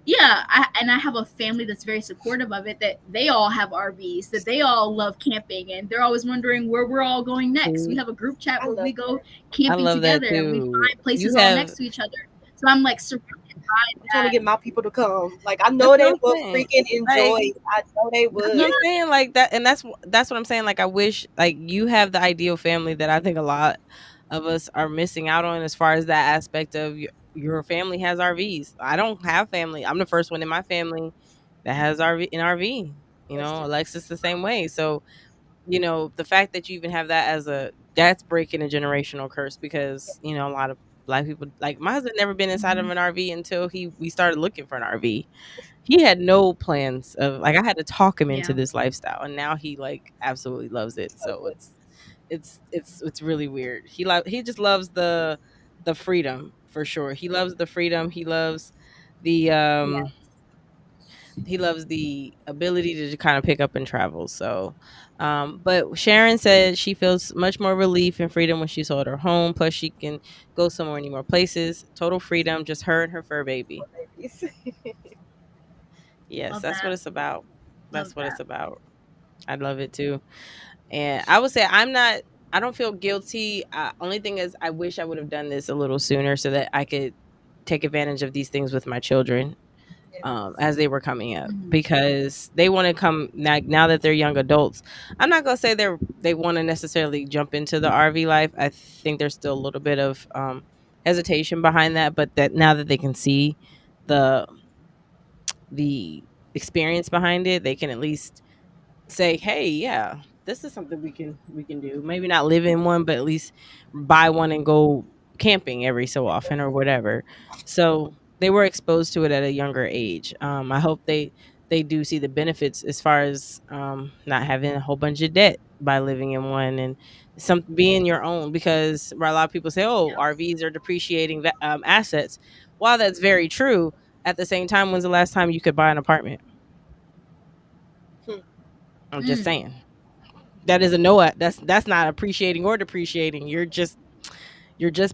yeah, I have a family that's very supportive of it. That they all have RVs, that they all love camping, and they're always wondering where we're all going next. We See, have a group chat I where love we go that. I camping love that together, and we too. find You places all have next to each other. So I'm like surrounded by I'm trying to that. get my people to come. Like I that's know what they I'm will saying. freaking enjoy Like it. I know they that's what I'm would. saying. Like that, and that's what I'm saying. Like I wish like you have the ideal family that I think a lot of us are missing out on as far as that aspect of your family has RVs. I don't have family. I'm the first one in my family that has RV. You That's know, true. Alexis the same way. So the fact that you even have that as that's breaking a generational curse because a lot of black people like my husband never been inside of Mhm. an RV until we started looking for an RV. He had no plans of like I had to talk him into Yeah. this lifestyle and now he like absolutely loves it. I So would. it's really weird. He just loves the freedom for sure. He loves the freedom. The Yeah. um he loves the ability to kind of pick up and travel. So, but Sharon said she feels much more relief and freedom when she sold her home. Plus, she can go somewhere any more places. Total freedom, just her and her fur baby. Babies. Yes, Love that's what that. it's about. Love That's what it's that. about. I love it too. And I would say I'm not. I don't feel guilty. Only thing is, I wish I would have done this a little sooner so that I could take advantage of these things with my children Yeah. as they were coming up Hmm. because they want to come now that they're young adults. I'm not gonna say they want to necessarily jump into the RV life. I think there's still a little bit of hesitation behind that, but that now that they can see the the experience behind it, they can at least say, "Hey, yeah, this is something we can do. Maybe not live in one, but at least buy one and go camping every so often or whatever." So they were exposed to it at a younger age. I hope they do see the benefits as far as not having a whole bunch of debt by living in one and some being your own because where a lot of people say, "Oh, Yeah. RVs are depreciating assets." While that's very true, at the same time, when's the last time you could buy an apartment? Hmm. I'm just Mm. saying. That is a no. That's not appreciating or depreciating. You're just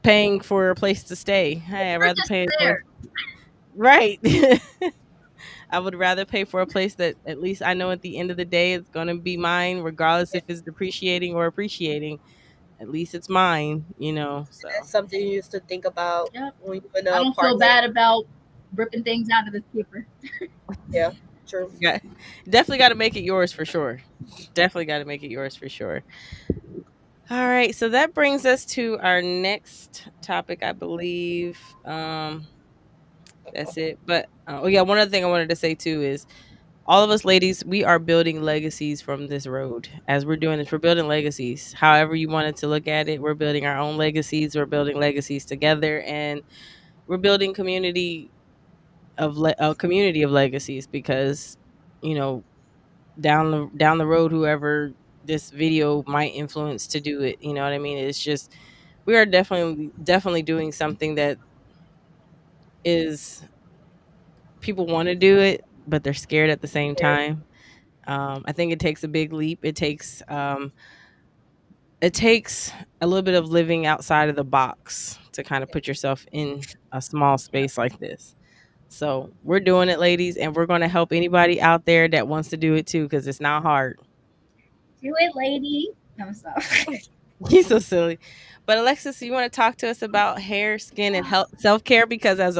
paying for a place to stay. Hey, I'd We're rather just pay for there. right. I would rather pay for a place that at least I know at the end of the day it's gonna be mine, regardless Yeah. if it's depreciating or appreciating. At least it's mine. So That's something you used to think about Yep. when you're in I an don't feel apartment. bad about ripping things out of the paper. Yeah. True. got definitely got to make it yours for sure. Definitely got to make it yours for sure. All right, so that brings us to our next topic, I believe. That's it. But oh yeah, one other thing I wanted to say too is all of us ladies, we are building legacies from this road. As we're doing this, we're building legacies. However you wanted to look at it, we're building our own legacies. We're building legacies together, and we're building a community of legacies because you know down the road, whoever this video might influence to do it, you know what I mean? It's just we are definitely doing something that is people want to do it, but they're scared at the same Scared. time. I think it takes a big leap. It takes a little bit of living outside of the box to kind of Yeah. put yourself in a small Yeah. space like this. So we're doing it, ladies, and we're going to help anybody out there that wants to do it too, because it's not hard. Do it, lady. No, stop. He's so silly. But Alexis, you want to talk to us about hair, skin, and health, self care? Because as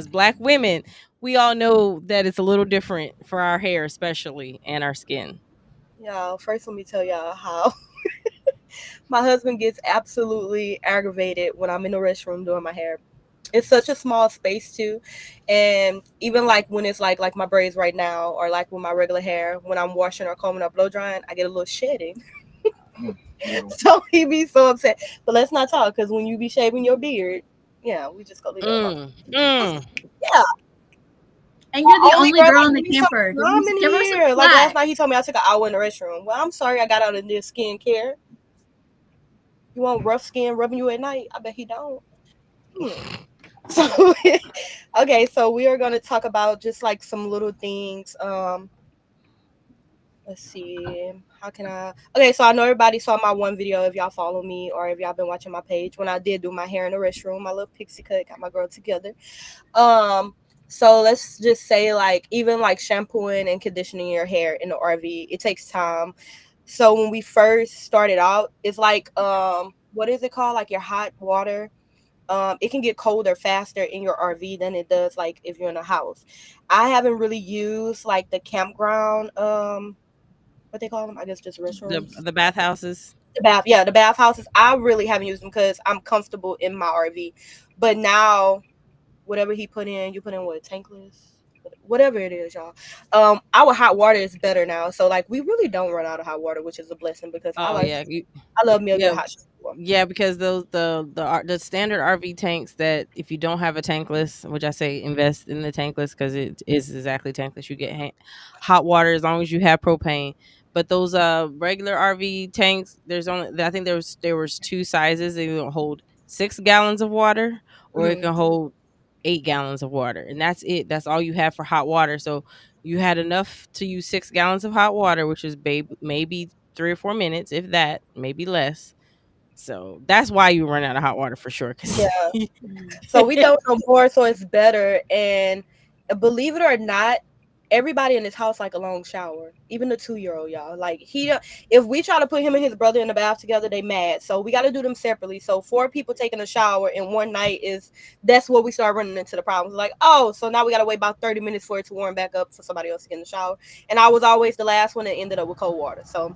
black women, we all know that it's a little different for our hair, especially and our skin. Yeah. First, let me tell y'all how my husband gets absolutely aggravated when I'm in the restroom doing my hair. It's such a small space too, and even like when it's like my braids right now, or like with my regular hair, when I'm washing or combing or blow drying, I get a little shedding. So he be so upset. But let's not talk because when you be shaving your beard, yeah, we just go leave that alone. Mm, mm. Yeah, And you're the only only girl, girl like in the give me some camper. time in Give her some here. Like last slack. night, he told me I took an hour in the restroom. Well, I'm sorry, I got out of this skincare. You want rough skin rubbing you at night? I bet he don't. Hmm. So okay, so we are going to talk about just like some little things. Let's see. How can I? Okay, so I know everybody saw my one video if y'all follow me or if y'all been watching my page when I did do my hair in the restroom, my little pixie cut, got my girl together. Um, so let's just say like even like shampooing and conditioning your hair in the RV, it takes time. So when we first started out, it's like what is it called? Like your hot water. It can get colder faster in your RV than it does like if you're in a house. I haven't really used like the campground what they call them, I guess just restrooms. The bathhouses. The bath, yeah, the bathhouses. I really haven't used them because I'm comfortable in my RV. But now whatever he put in, you put in what tankless, whatever it is, y'all. Our hot water is better now, so like we really don't run out of hot water, which is a blessing because Oh yeah, I love me a yeah. good hot shower. Yeah, because those the standard RV tanks that if you don't have a tankless, which I say invest in the tankless because it is exactly tankless. You get hot water as long as you have propane. But those regular RV tanks, there's only I think there was two sizes. They can hold 6 gallons of water, or it Mhm. can hold 8 gallons of water, and that's it. That's all you have for hot water. So you had enough to use 6 gallons of hot water, which is maybe 3 or 4 minutes, if that, maybe less. So that's why you run out of hot water for sure. Yeah. 'Cause So we don't know more, so it's better. And believe it or not, everybody in this house like a long shower. Even the 2-year-old, y'all. Like if we try to put him and his brother in the bath together, they mad. So we got to do them separately. So 4 people taking a shower in one night that's what we start running into the problems. Like, oh, so now we got to wait about 30 minutes for it to warm back up for somebody else to get in the shower. And I was always the last one that ended up with cold water. So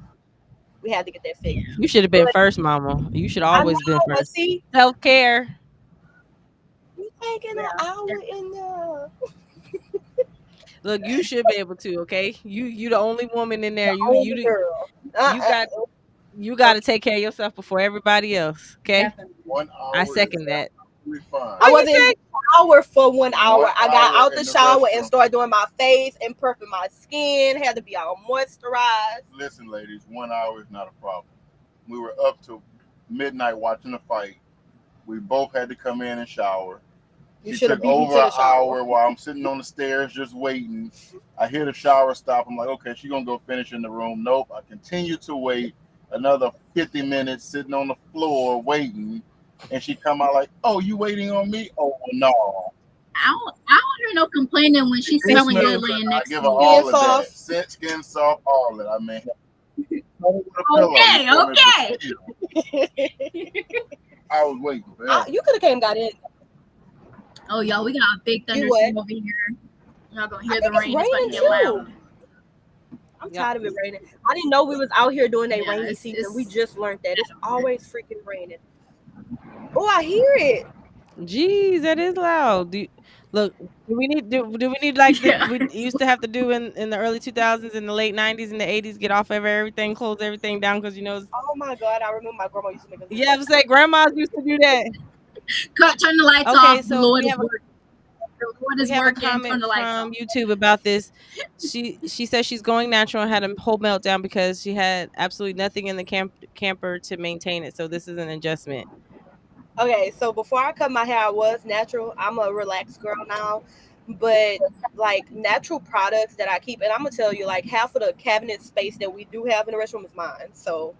we had to get that fixed. you should have been But first, mama. You should I always been know, but first. see, Self care. we taking an Yeah. hour in there. Look, you should be able to. Okay, you the only woman in there. Only girl. You got you got to take care of yourself before everybody else. Okay, Definitely. One I hour is second that. absolutely fine. I What you was in the say? shower for 1 hour. I got 1 hour out the in the shower and restroom. started doing my face and prepping my skin. Had to be all moisturized. Listen, ladies, 1 hour is not a problem. We were up to midnight watching the fight. We both had to come in and shower. You She should have took beat me over to the an shower. hour while I'm sitting on the stairs just waiting. I hear the shower stop. I'm like, okay, she's gonna go finish in the room. Nope. I continue to wait another 50 minutes sitting on the floor waiting. And she come out like, oh, you waiting on me? Oh no. I don't hear no complaining when she's Skin smelling good smell, laying I next give to her you. Skin all of soft. that. Scent, skin soft, all of it. I mean, cover with a pillow, you Okay, feel me? But okay. still, I was waiting forever. You could have came got in. Oh, y'all, we got a big You what? thunderstorm over here. Y'all gonna I hear the think it's rain. It's about to raining get too. loud. I'm Yeah. tired of it raining. I didn't know we was out here doing a Yeah, rainy it's, season. We it's just learned that it's always freaking raining. Oh, I hear it. Jeez, that is loud. Look, do we need like the yeah. we used to have to do in the early 2000s, in the late 90s, and the 80s, get off of everything, close everything down because Oh my god, I remember my grandma used to make us do you have that. to say grandmas used to do that. Turn the lights Okay, off. The so Lord is working. The Lord we is have a working. Turn comment the lights from off. YouTube about this. She says she's going natural and had a whole meltdown because she had absolutely nothing in the camper to maintain it. So this is an adjustment. Okay, so before I cut my hair, I was natural. I'm a relaxed girl now, but like natural products that I keep, and I'm gonna tell you, like half of the cabinet space that we do have in the restroom is mine. So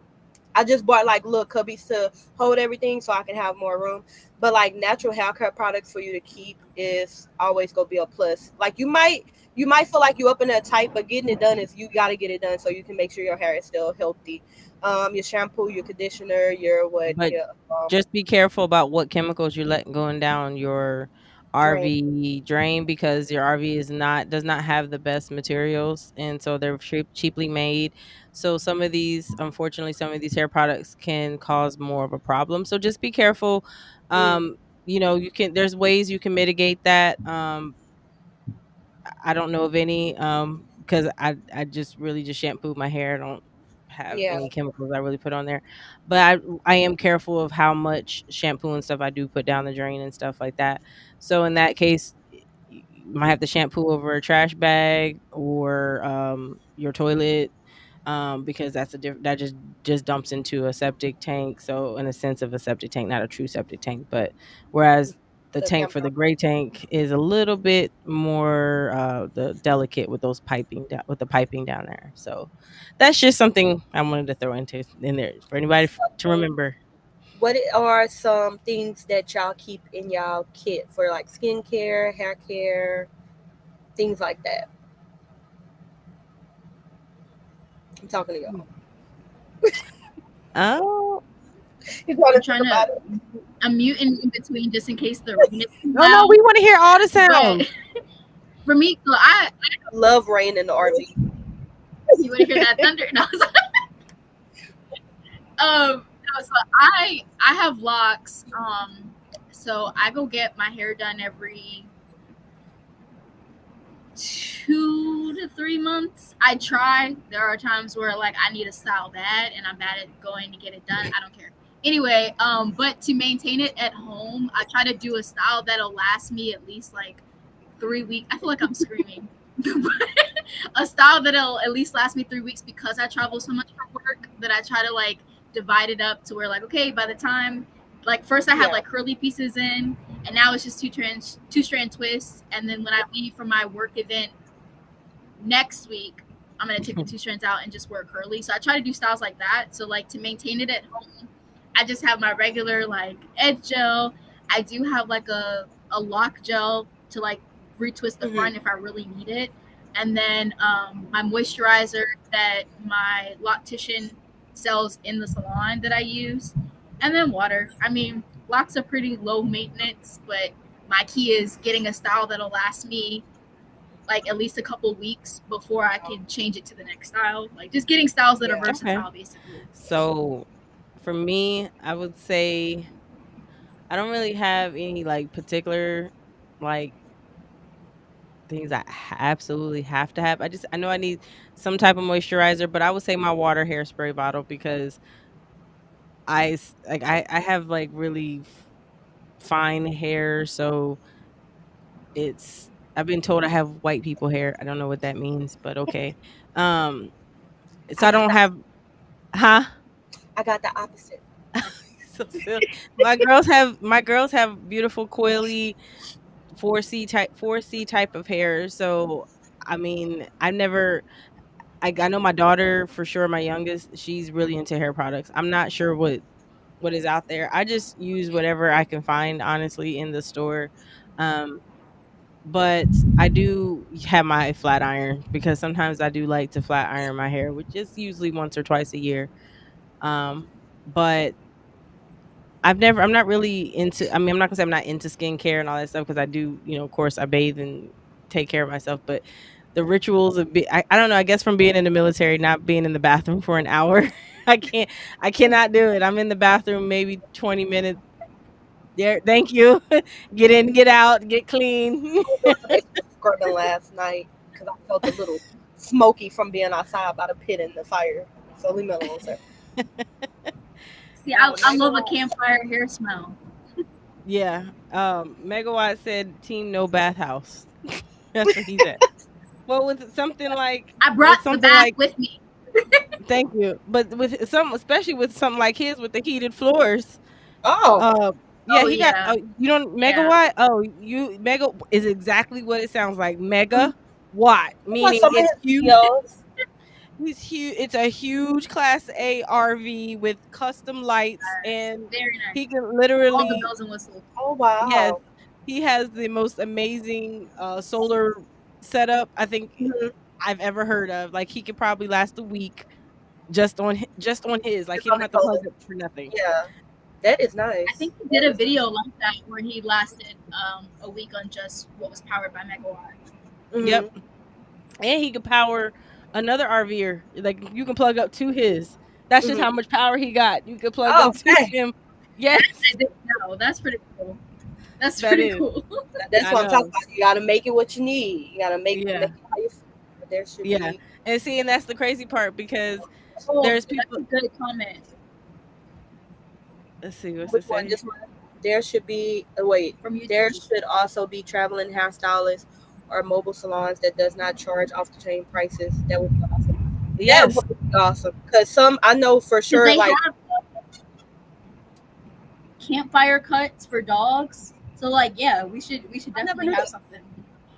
I just bought like little cubbies to hold everything so I can have more room. But like natural haircut products for you to keep is always gonna be a plus. Like you might feel like you up in that tight, but getting it done is you gotta get it done so you can make sure your hair is still healthy. Your shampoo, your conditioner, your what, But your just be careful about what chemicals you're letting going down your drain. RV drain, because your RV does not have the best materials, and so they're cheaply made. So some of these hair products can cause more of a problem. So just be careful. Mm, Um, there's ways you can mitigate that. I don't know of any, because I just really just shampoo my hair. I don't have yeah. any chemicals I really put on there, but I am careful of how much shampoo and stuff I do put down the drain and stuff like that. So in that case, you might have to shampoo over a trash bag or your toilet, because that just dumps into a septic tank. So in a sense of a septic tank, not a true septic tank, but whereas the The tank for the camera. gray tank is a little bit more the delicate with those piping down with the piping down there. So that's just something I wanted to throw into in there for anybody to So, remember. what are some things that y'all keep in y'all kit for like skincare, hair care, things like that? I'm talking to y'all. Oh, You gotta I'm think trying about to. it. I'm muting in between just in case the rain is too no, no, loud. we want to hear all the But sounds. for me, so I Love rain in the RV. you want to hear that thunder? No. No, so I have locks. So I go get my hair done every 2 to 3 months. I try. There are times where like I need a style bad and I'm bad at going to get it done. I don't care. Anyway, but to maintain it at home, I try to do a style that'll last me at least like 3 weeks. I feel like I'm screaming. A style that'll at least last me 3 weeks because I travel so much for work that I try to like divide it up to where like okay by the time like first I had Yeah. like curly pieces in and now it's just two strand twists and then when I leave for my work event next week I'm gonna take the two strands out and just wear curly. So I try to do styles like that. So like to maintain it at home, I just have my regular like edge gel. I do have like a lock gel to like retwist the Hmm. front if I really need it. And then my moisturizer that my loctician sells in the salon that I use. And then water. I mean, locks are pretty low maintenance, but my key is getting a style that'll last me like at least a couple weeks before I can change it to the next style. Like just getting styles that are Yeah. Okay. versatile, basically. So for me, I would say I don't really have any like particular like things I absolutely have to have. I know I need some type of moisturizer, but I would say my water hairspray bottle because I have like really fine hair, so it's I've been told I have white people hair. I don't know what that means, but okay. Um, so I I got don't the have, huh? I got the opposite. So silly. My girls have beautiful coily 4C type of hair. So I mean, I know my daughter for sure, my youngest, she's really into hair products. I'm not sure what is out there. I just use whatever I can find honestly in the store. Um, but I do have my flat iron because sometimes I do like to flat iron my hair, which is usually once or twice a year. But I'm not really into, I mean, I'm not gonna say I'm not into skincare and all that stuff because I do, of course I bathe and take care of myself, but the rituals of I don't know, I guess from being in the military, not being in the bathroom for an hour, I can't, I cannot do it. I'm in the bathroom maybe 20 minutes. There, thank you. Get in, get out, get clean. I was doing some extra scrubbing last night because I felt a little smoky from being outside by the pit and the fire. So leave me alone, sir. See, I love a Megawatt. campfire hair smell. Yeah. Megawatt said team no bathhouse. That's what he said. Well, I with brought the something bath like with me. thank you. But with some, especially with something like his with the heated floors. Oh, Uh, yeah, Oh he got. yeah, You don't yeah. megawatt. Oh, you mega is exactly what it sounds like. Mega watt, I want meaning some of it's his huge. videos. He's huge. It's a huge Class A RV with custom lights, and Very he nice. can All the literally, bells and whistles. Oh yes, wow. he has the most amazing solar setup I think Hmm. I've ever heard of. Like he could probably last a week just on his. Like It's he on don't the have to plug solar. up for nothing. Yeah, that is I nice. think he did That a is video nice. like that where he lasted a week on just what was powered by megawatt. Yep, Hmm. and he could power another RVer. Like you can plug up to his. That's just Hmm. how much power he got. You could plug Oh, up to okay. him. Yes, I didn't know. That's pretty cool. That's that pretty is. cool. That's I what I'm talking know. about. You gotta make it what you need. You gotta make Yeah. it how you feel. There should Yeah. be And see, and that's the crazy part because Oh, there's that's people. a good comment Let's see, what's which it one? say? This one. There should be wait. from There YouTube. should also be traveling hairstylists or mobile salons that does not charge off the chain prices. That would be awesome. That Yes. would be awesome. Cause some I know for Because sure they like have campfire cuts for dogs. So like, yeah, we should I never definitely knew have that. something.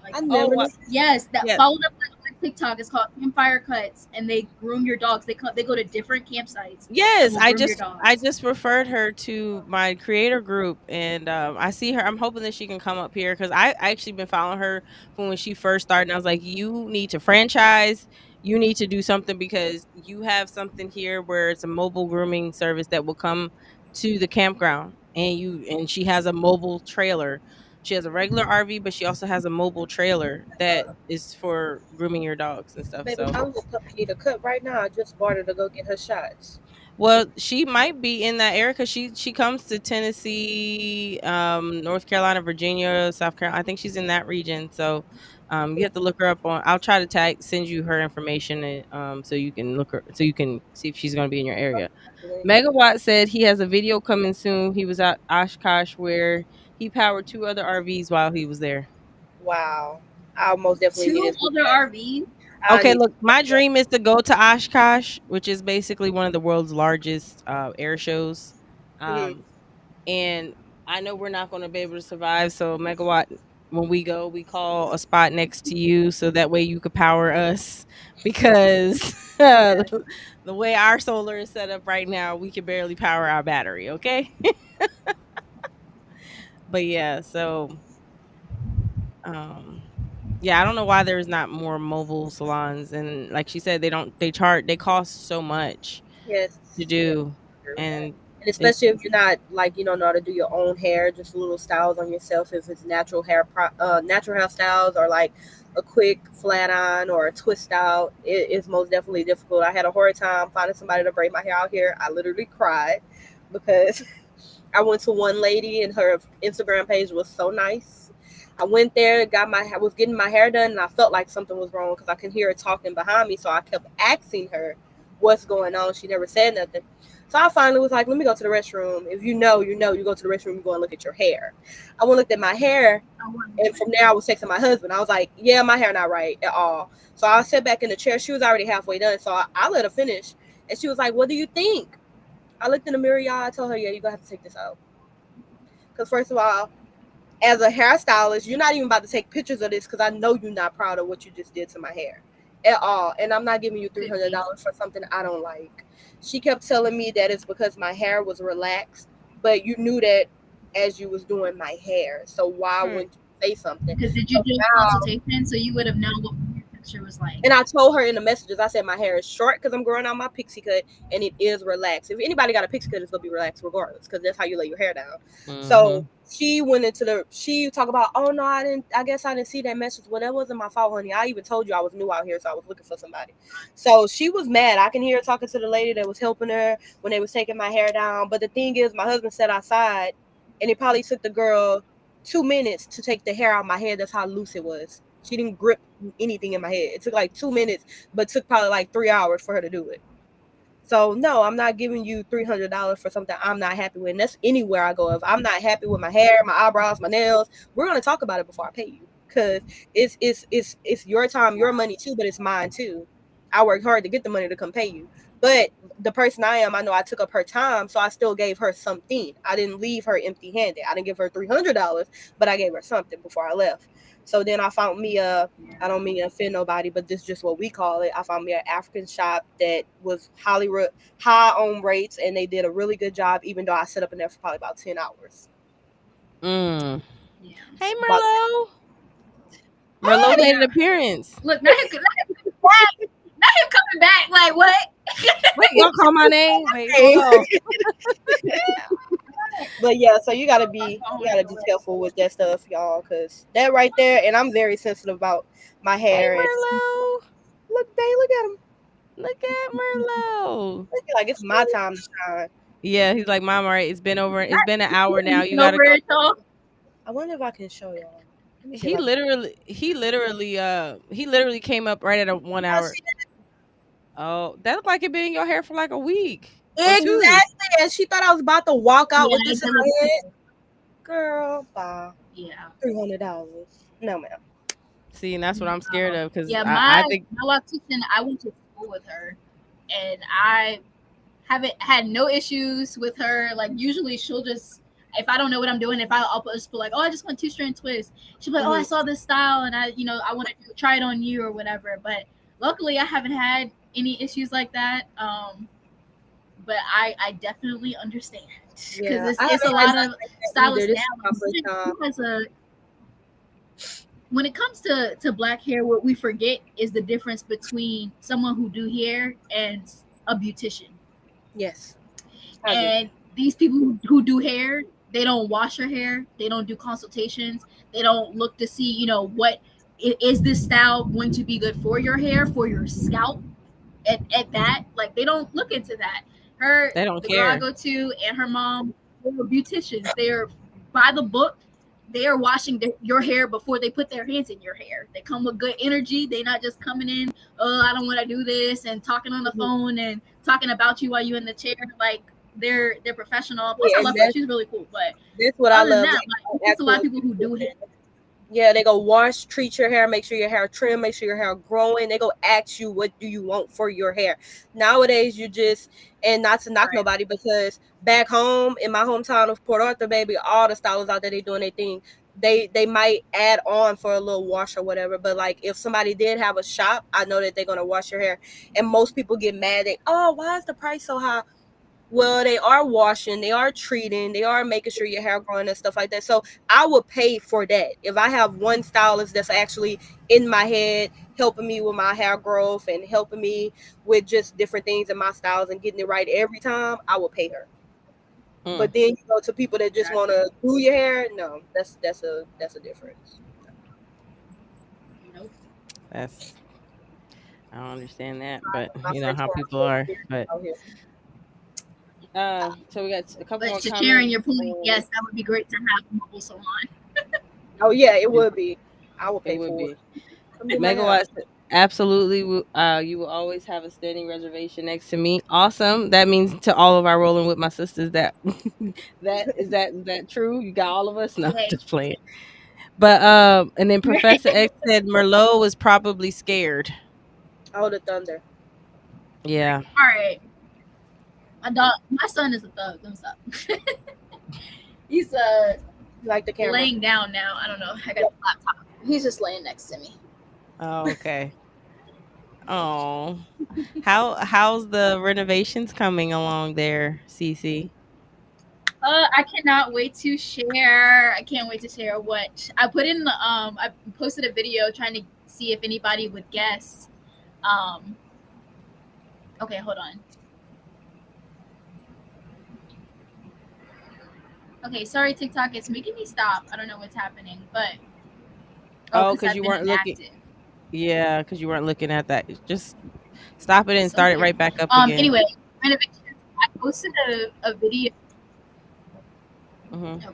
Like, I Oh, never knew. what? yes, that Yeah. follow them on TikTok. It's called Campfire Cuts, and they groom your dogs. They go to different campsites and Yes, will I groom your just I dogs. just referred her to my creator group, and I see her. I'm hoping that she can come up here because I actually been following her from when she first started. And I was like, you need to franchise. You need to do something because you have something here where it's a mobile grooming service that will come to the campground, and she has a mobile trailer. She has a regular RV, but she also has a mobile trailer that is for grooming your dogs and stuff. Baby, So my little puppy need a cut right now. I just bought her to go get her shots. well, she might be in that area because she comes to Tennessee, North Carolina, Virginia, South Carolina. I think she's in that region. So, you have to look her up on. I'll try to send you her information, and, so you can look her, so you can see if she's going to be in your area. Megawatt said he has a video coming soon. He was at Oshkosh where he powered two other RVs while he was there. Wow. I most definitely need Two to see other that. RVs. I Okay, need to look, my see that. dream is to go to Oshkosh, which is basically one of the world's largest air shows. Mhm. Um, and I know we're not going to be able to survive. So Megawatt, when we go, we call a spot next to you so that way you could power us because Yes. the way our solar is set up right now, we can barely power our battery. Okay, but yeah, so um, yeah, I don't know why there's not more mobile salons, and like she said, they cost so much Yes. to Yes. do, I agree with that. and And it's especially if you're not like you don't know how to do your own hair, just little styles on yourself. If it's natural hair styles or like a quick flat on or a twist out, it is most definitely difficult. I had a hard time finding somebody to braid my hair out here. I literally cried because I went to one lady and her Instagram page was so nice. I went there, was getting my hair done, and I felt like something was wrong because I could hear her talking behind me. So I kept asking her what's going on. She never said nothing. So I finally was like, let me go to the restroom. If you know, you know, you go to the restroom, you go and look at your hair. I went and looked at my hair, I want and from there I was texting my husband. I was like, yeah, my hair not right at all. So I sat back in the chair. She was already halfway done. So I let her finish. And she was like, what do you think? I looked in the mirror, y'all. I told her, yeah, you're going to have to take this out. Because first of all, as a hairstylist, you're not even about to take pictures of this because I know you're not proud of what you just did to my hair at all. And I'm not giving you could be. $300 for something I don't like. She kept telling me that it's because my hair was relaxed, but you knew that as you was doing my hair. So why hmm. wouldn't you say something? Because did you So do a now, consultation so you would have known what your picture was like? and I told her in the messages, I said my hair is short because I'm growing out my pixie cut, and it is relaxed. If anybody got a pixie cut, it's gonna be relaxed regardless because that's how you lay your hair down. So Hmm. she went into she talked about, oh no, I guess I didn't see that message. Well, that wasn't my fault, honey. I even told you I was new out here, so I was looking for somebody. So she was mad. I can hear her talking to the lady that was helping her when they was taking my hair down. But the thing is, my husband sat outside, and it probably took the girl 2 minutes to take the hair out of my head. That's how loose it was. She didn't grip anything in my head. It took like 2 minutes, but took probably like 3 hours for her to do it. So no, I'm not giving you $300 for something I'm not happy with. And that's anywhere I go. If I'm not happy with my hair, my eyebrows, my nails, we're gonna talk about it before I pay you. Cause it's your time, your money too, but it's mine too. I worked hard to get the money to come pay you. But the person I am, I know I took up her time, so I still gave her something. I didn't leave her empty handed. I didn't give her $300, but I gave her something before I left. So then I found me I don't mean to offend nobody, but this is just what we call it. I found me an African shop that was high on rates, and they did a really good job, even though I set up in there for probably about 10 hours. Mm. Yeah. Hey, About Merlot. Merlot Hey, made an appearance. Look, now him coming back. Like what? Wait, don't call my name. Wait, hold hey. on. But yeah, so My you phone is gotta be away. careful with that stuff, y'all, because that right there, and I'm very sensitive about my Hey, hair. And Merlot. look at him, Look at Merlot. like it's my time to shine. Yeah, he's like, Mom, all right, it's been over. It's been an hour now. You Looking gotta over go. it all. I wonder if I can show y'all. Let me see if He I can. literally, he literally, he literally came up right at a 1 hour. See Oh, that looked like it been in your hair for like a week or that? two. Exactly, and she thought I was about to walk out Yeah, with it this in does. my head. Girl, bye. Yeah. $300. No, ma'am. See, and that's what I'm scared No. of because Yeah, I my think, my loctician, I went to school with her, and I haven't had no issues with her. Like usually she'll just if I don't know what I'm doing, if I'll just put like, oh, I just want 2-strand twist. She'll be like, oh, I saw this style and I want to try it on you or whatever. But luckily, I haven't had any issues like that. But I definitely understand because Yeah, I it's haven't a had lot nothing of like that either. stylists This now. is my first time. As a when it comes to black hair, what we forget is the difference between someone who do hair and a beautician. Yes, I agree. And these people who do hair, they don't wash your hair, they don't do consultations, they don't look to see, what is this style going to be good for your hair, for your scalp, at that. Like they don't look into that. They don't The girl I care. go to, and her mom, they were beauticians. They're by the book. They are washing your hair before they put their hands in your hair. They come with good energy. They not just coming in, oh, I don't want to do this, and talking on the Mhm. phone and talking about you while you in the chair. Like they're professional. Plus, Yeah, I and love her. She's really cool. But that's what I other than love. that, Like like it's a lot of actual people who do hair. Yeah, they go wash, treat your hair, make sure your hair trim, make sure your hair growing. They go ask you what do you want for your hair. Nowadays, you just and not to knock Right. nobody because back home in my hometown of Port Arthur, baby, all the stylists out there they doing their thing. They might add on for a little wash or whatever, but like if somebody did have a shop, I know that they're gonna wash your hair. And most people get mad at, oh, why is the price so high? Well, they are washing, they are treating, they are making sure your hair growing and stuff like that. So I would pay for that. If I have one stylist that's actually in my head, helping me with my hair growth and helping me with just different things in my styles and getting it right every time, I will pay her. Mm, But then you go to people that just want Gotcha. to do your hair, no, that's a difference. Nope. that's I don't understand that, but My you know first how time people are. But out here. so we got a couple But more to sharing your comments. point, yes, that would be great to have a mobile salon. Oh yeah, it It, would be. I would it pay would for it. be Come do my hair. megawatts. Absolutely, you will always have a standing reservation next to me. Awesome. That means to all of our rolling with my sisters that that true. You got all of us. No, Yay. just playing. But and then Professor X said Merlot was probably scared. Oh, the thunder. Yeah. All right. My son is a thug. Let me stop. He's You like the camera? laying down now. I don't know. I got the laptop. He's just laying next to me. Oh, okay. Oh, how's the renovations coming along there, Cece? I cannot wait to share. I can't wait to share what I put in the I posted a video trying to see if anybody would guess. Um okay, hold on. Okay, sorry TikTok, it's making me stop. I don't know what's happening, but Oh, because because I've you been weren't looking. inactive. Yeah, because you weren't looking at that. Just stop it and So start it weird. right back up again. Anyway, renovations. I posted a video. Hmm. Okay.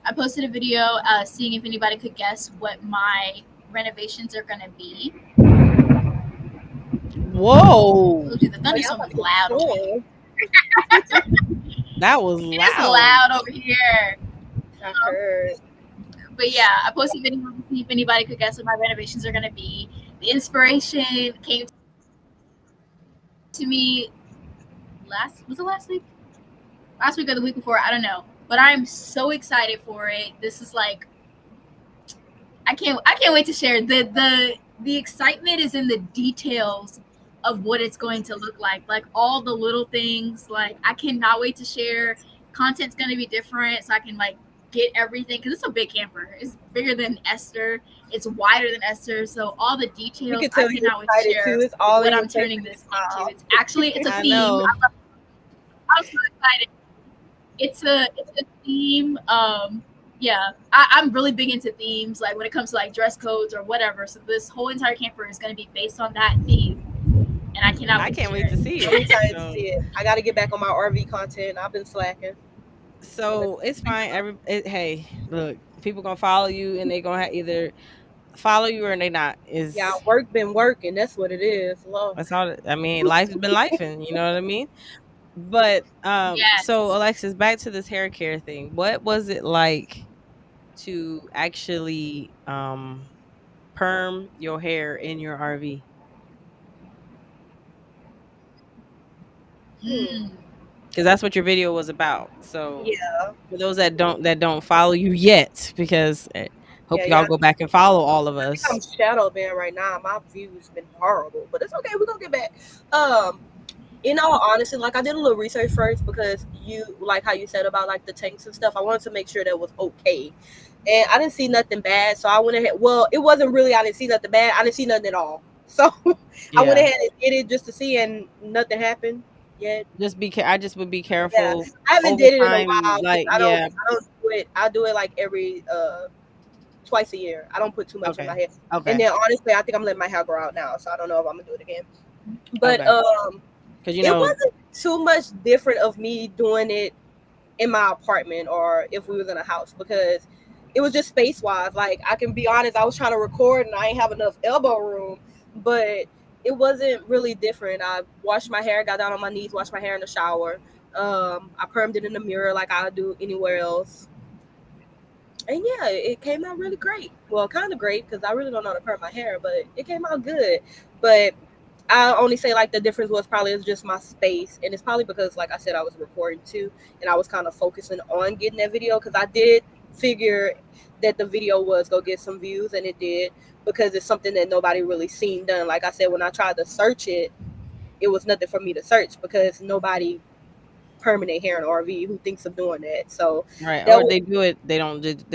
I posted a video seeing if anybody could guess what my renovations are gonna be. Whoa, Oh, dude, the Oh yeah, I'm thunderstorm about is to get the loud over here. storm. that was It's loud. loud over here. I heard. But yeah, I posted a video to see if anybody could guess what my renovations are gonna be. The inspiration came to me last week? Last week or the week before, I don't know. But I'm so excited for it. This is like I can't wait to share. The excitement is in the details of what it's going to look like. Like all the little things. Like I cannot wait to share. Content's gonna be different, so I can like get everything because it's a big camper. It's bigger than Esther. It's wider than Esther. So all the We details, can I tell you cannot wait to excited too. share It's all what in your I'm face turning and your this into. smile. It's a I theme. know. I'm so excited. It's a theme. Yeah, I'm really big into themes. Like when it comes to like dress codes or whatever. So this whole entire camper is going to be based on that theme, and I cannot I wait to can't share wait to it. see I'm it. excited to So, see it. I got to get back on my RV content. I've been slacking. I'm so it's excited. fine. Hey, look, people gonna follow you, and they gonna either follow you or they not. Yeah, Is work been working. That's what it is. Lord. that's all. I mean, life's been life, and you know what I mean. But so Yes. Alexis, back to this hair care thing. What was it like to actually perm your hair in your RV? Hmm. Mm. because that's what your video was about. So Yeah, for those that don't follow you yet, because yeah, hope yeah. y'all go back and follow all of I think I'm us. shadow banned right now. My view's been horrible, but it's okay. We're gonna get back. Um, in all honesty, like I did a little research first because you like how you said about like the tanks and stuff. I wanted to make sure that was okay, and I didn't see nothing bad, so I went ahead. Well, it wasn't really I didn't see nothing bad. I didn't see nothing at all. So I went Yeah, ahead and did it just to see, and nothing happened yet. I just would be Yeah, careful I haven't over did it in a time. while because Like, yeah, I don't do it. I do it like every twice a year. I don't put too much in okay, my hair. And okay, then honestly, I think I'm letting my hair grow out now, so I don't know if I'm gonna do it again. But okay, because it wasn't too much different of me doing it in my apartment or if we was in a house because it was just space wise. Like I can be honest, I was trying to record and I ain't have enough elbow room, but it wasn't really different. I washed my hair, got down on my knees, washed my hair in the shower. I permed it in the mirror like I do anywhere else. And yeah, it came out really great. Well, kind of great because I really don't know how to perm my hair, but it came out good. But I only say like the difference was probably it's just my space, and it's probably because like I said I was recording too, and I was kind of focusing on getting that video because I did figure that the video was go get some views, and it did because it's something that nobody really seen done. Like I said, when I tried to search it, it was nothing for me to search because nobody permanent hair in RV who thinks of doing that. So right, that or was they do it. They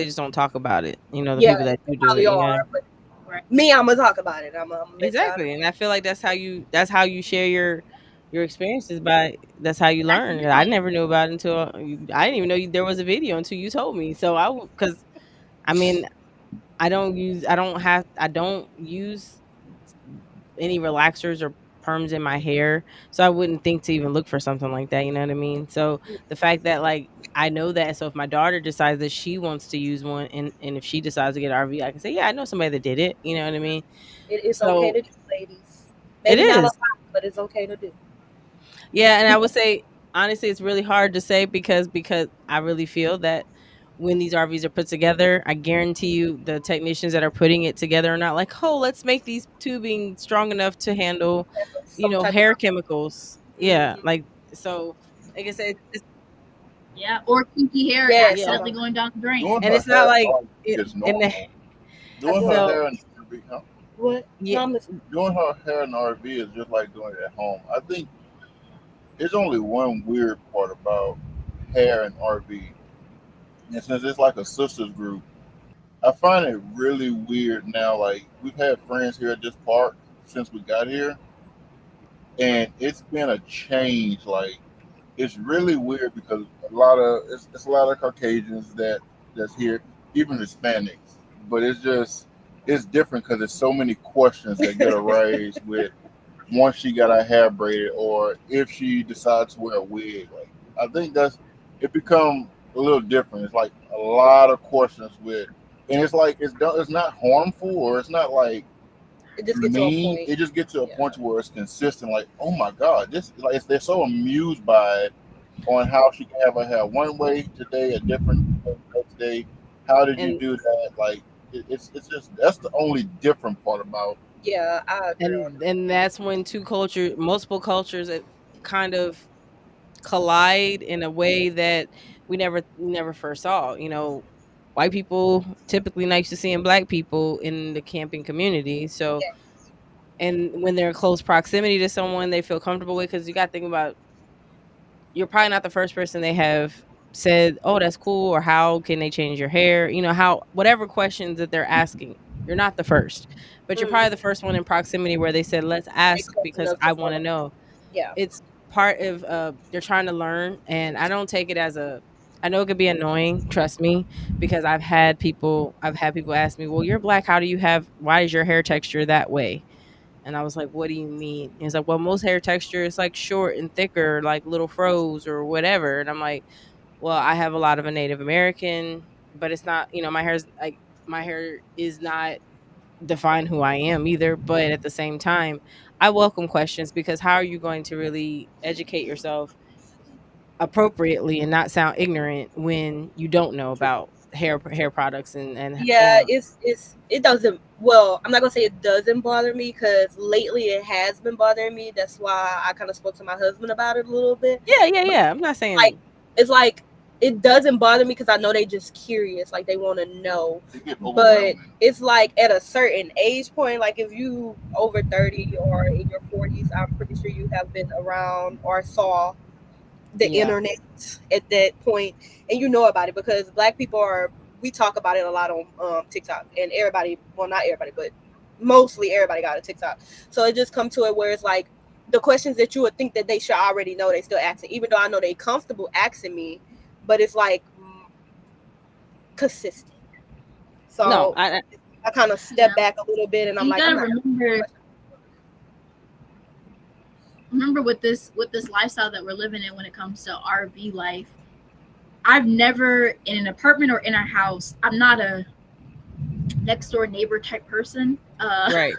just don't talk about it. The yeah, people that they do probably it. are, but Right. me, I'm gonna talk about it. I'm gonna let y'all know. Exactly, and I feel like that's how you share your experiences by that's how you learn. And I Absolutely. never knew about it until I didn't even know there was a video until you told me. So because I mean I don't use any relaxers or perms in my hair, so I wouldn't think to even look for something like that. You know what I mean? So the fact that like I know that, so if my daughter decides that she wants to use one, and if she decides to get RV, I can say, yeah, I know somebody that did it. You know what I mean? It's okay So to do, ladies. it Maybe not a is. lot, but it's okay to do. Yeah, and I would say honestly, it's really hard to say because I really feel that when these RVs are put together, I guarantee you the technicians that are putting it together are not like, oh, let's make these tubing strong enough to handle, Some type of hair chemicals. Yeah, mhm. like so. Like I said, Yeah. Or kinky hair Yes, yeah, accidentally going down the drain. Doing and her it's not hair like is in the normal. I Doing do her it. so hair in the RV, huh? What? yeah, No, I'm listening. Doing her hair in the RV is just like doing it at home. I think there's only one weird part about hair in RV, and since it's like a sisters group, I find it really weird now. Like we've had friends here at this park since we got here, and it's been a change. Like it's really weird because it's a lot of Caucasians that's here, even Hispanics. But it's different because there's so many questions that get raised with once she got her hair braided or if she decides to wear a wig. Like I think that's it become a little different. It's like a lot of questions with, and it's like it's not harmful or it's not like It just get to a mean. point. It just gets to a Yeah. point to where it's consistent. Like oh my god, this like they're so amused by it on how she can have her hair one way today, a different way the next day. How did you and do that? Like it's just that's the only different part about Yeah, I agree on and that's when multiple cultures, kind of collide in a way that we never first saw. White people typically nice to seeing black people in the camping community. So, that. and when they're in close proximity to someone they feel comfortable with, because you got to think about, you're probably not the first person they have said, "Oh, that's cool," or "How can they change your hair?" How whatever questions that they're asking, you're not the first, but you're probably Mm-hmm. the first one in proximity where they said, "Let's They ask close because enough to I want to follow. know." Yeah. It's part of they're trying to learn, and I don't take it as a I know it could be annoying, trust me, because I've had people ask me, "Well, you're black, why is your hair texture that way?" And I was like, "What do you mean?" And he's like, "Well, most hair texture is like short and thicker, like little froze or whatever." And I'm like, "Well, I have a lot of a Native American, but it's not, my hair is not define who I am either. But at the same time, I welcome questions, because how are you going to really educate yourself appropriately and not sound ignorant when you don't know about hair products and Yeah, it doesn't well, I'm not gonna say it doesn't bother me because lately it has been bothering me. That's why I kind of spoke to my husband about it a little bit. Yeah, yeah, But yeah. I'm not like, saying. it's like it doesn't bother me because I know they just curious, like they want to know. It get But overwhelming. it's like at a certain age point, like if you over 30 or in your 40s, I'm pretty sure you have been around or saw the Yeah, internet at that point, and you know about it because black people are, we talk about it a lot on TikTok, and everybody, well, not everybody, but mostly everybody got a TikTok. So it just come to it where it's like the questions that you would think that they should already know, they still asking, even though I know they comfortable asking me, but it's like consistent. no, So I kind of step Yeah. back a little bit, and I'm You like, I'm gotta not. remember with this lifestyle that we're living in when it comes to RV life. I've never in an apartment or in a house. I'm not a next door neighbor type person. right.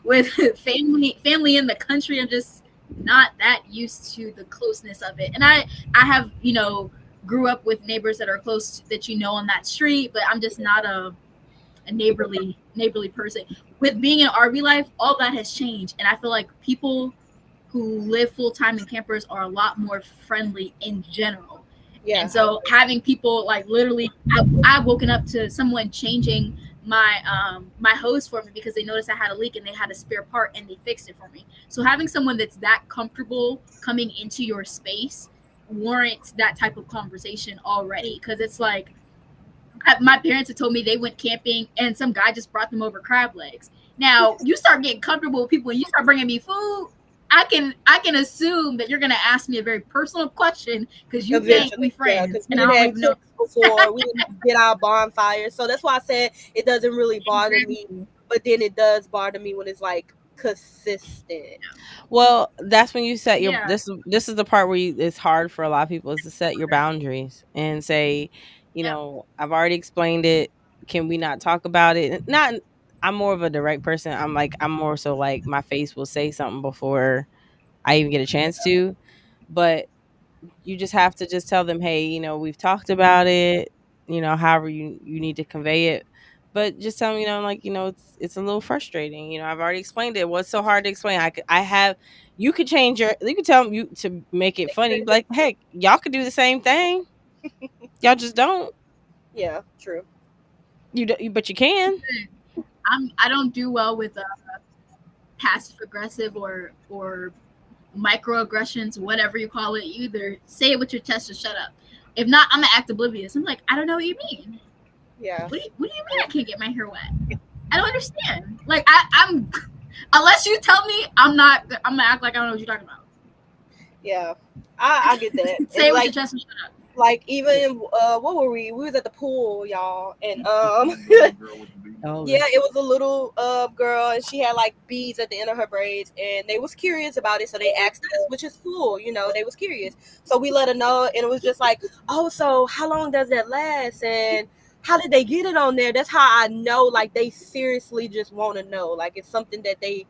With family in the country, I'm just not that used to the closeness of it. And I have grew up with neighbors that are close that on that street, but I'm just not a neighborly person. With being in RV life, all that has changed, and I feel like people who live full time in campers are a lot more friendly in general. And Yeah, I so agree. having people like literally, I've woken up to someone changing my hose for me because they noticed I had a leak and they had a spare part and they fixed it for me. So having someone that's that comfortable coming into your space warrants that type of conversation already, because it's like my parents had told me they went camping and some guy just brought them over crab legs. Now you start getting comfortable with people and you start bringing me food. I can assume that you're gonna ask me a very personal question because you think we Eventually, yeah, because friends we and I didn't don't have even know. cooks before. We didn't get our bonfires, so that's why I said it doesn't really bother me. Exactly. But then it does bother me when it's like consistent. Well, that's when you set your Yeah, this is the part where it's hard for a lot of people is to set your boundaries and say, yeah, I've already explained it. Can we not talk about it? Not I'm more of a direct person. I'm more so like my face will say something before I even get a chance to. But you just have to just tell them, hey, we've talked about it, however you need to convey it. But just tell them, like, it's a little frustrating. I've already explained it. What's so hard to explain? I have, you could change you could tell them you to make it funny, like, heck, y'all could do the same thing. Y'all just don't. Yeah, true. But you can. I don't do well with passive aggressive or microaggressions, whatever you call it. You either say it with your chest or shut up. If not, I'm gonna act oblivious. I'm like, I don't know what you mean. Yeah, What do you mean I can't get my hair wet? I don't understand. Like I'm unless you tell me, I'm not. I'm gonna act like I don't know what you're talking about. yeah, I get that. Say And it with your chest and shut up. like even what were we? We was at the pool, y'all, and Little girl with the beads Oh, on. yeah, it was a little girl, and she had like beads at the end of her braids, and they was curious about it, so they asked us, which is cool, they was curious. So we let her know, and it was just like, oh, so how long does that last, and how did they get it on there? That's how I know, like, they seriously just want to know, like it's something that they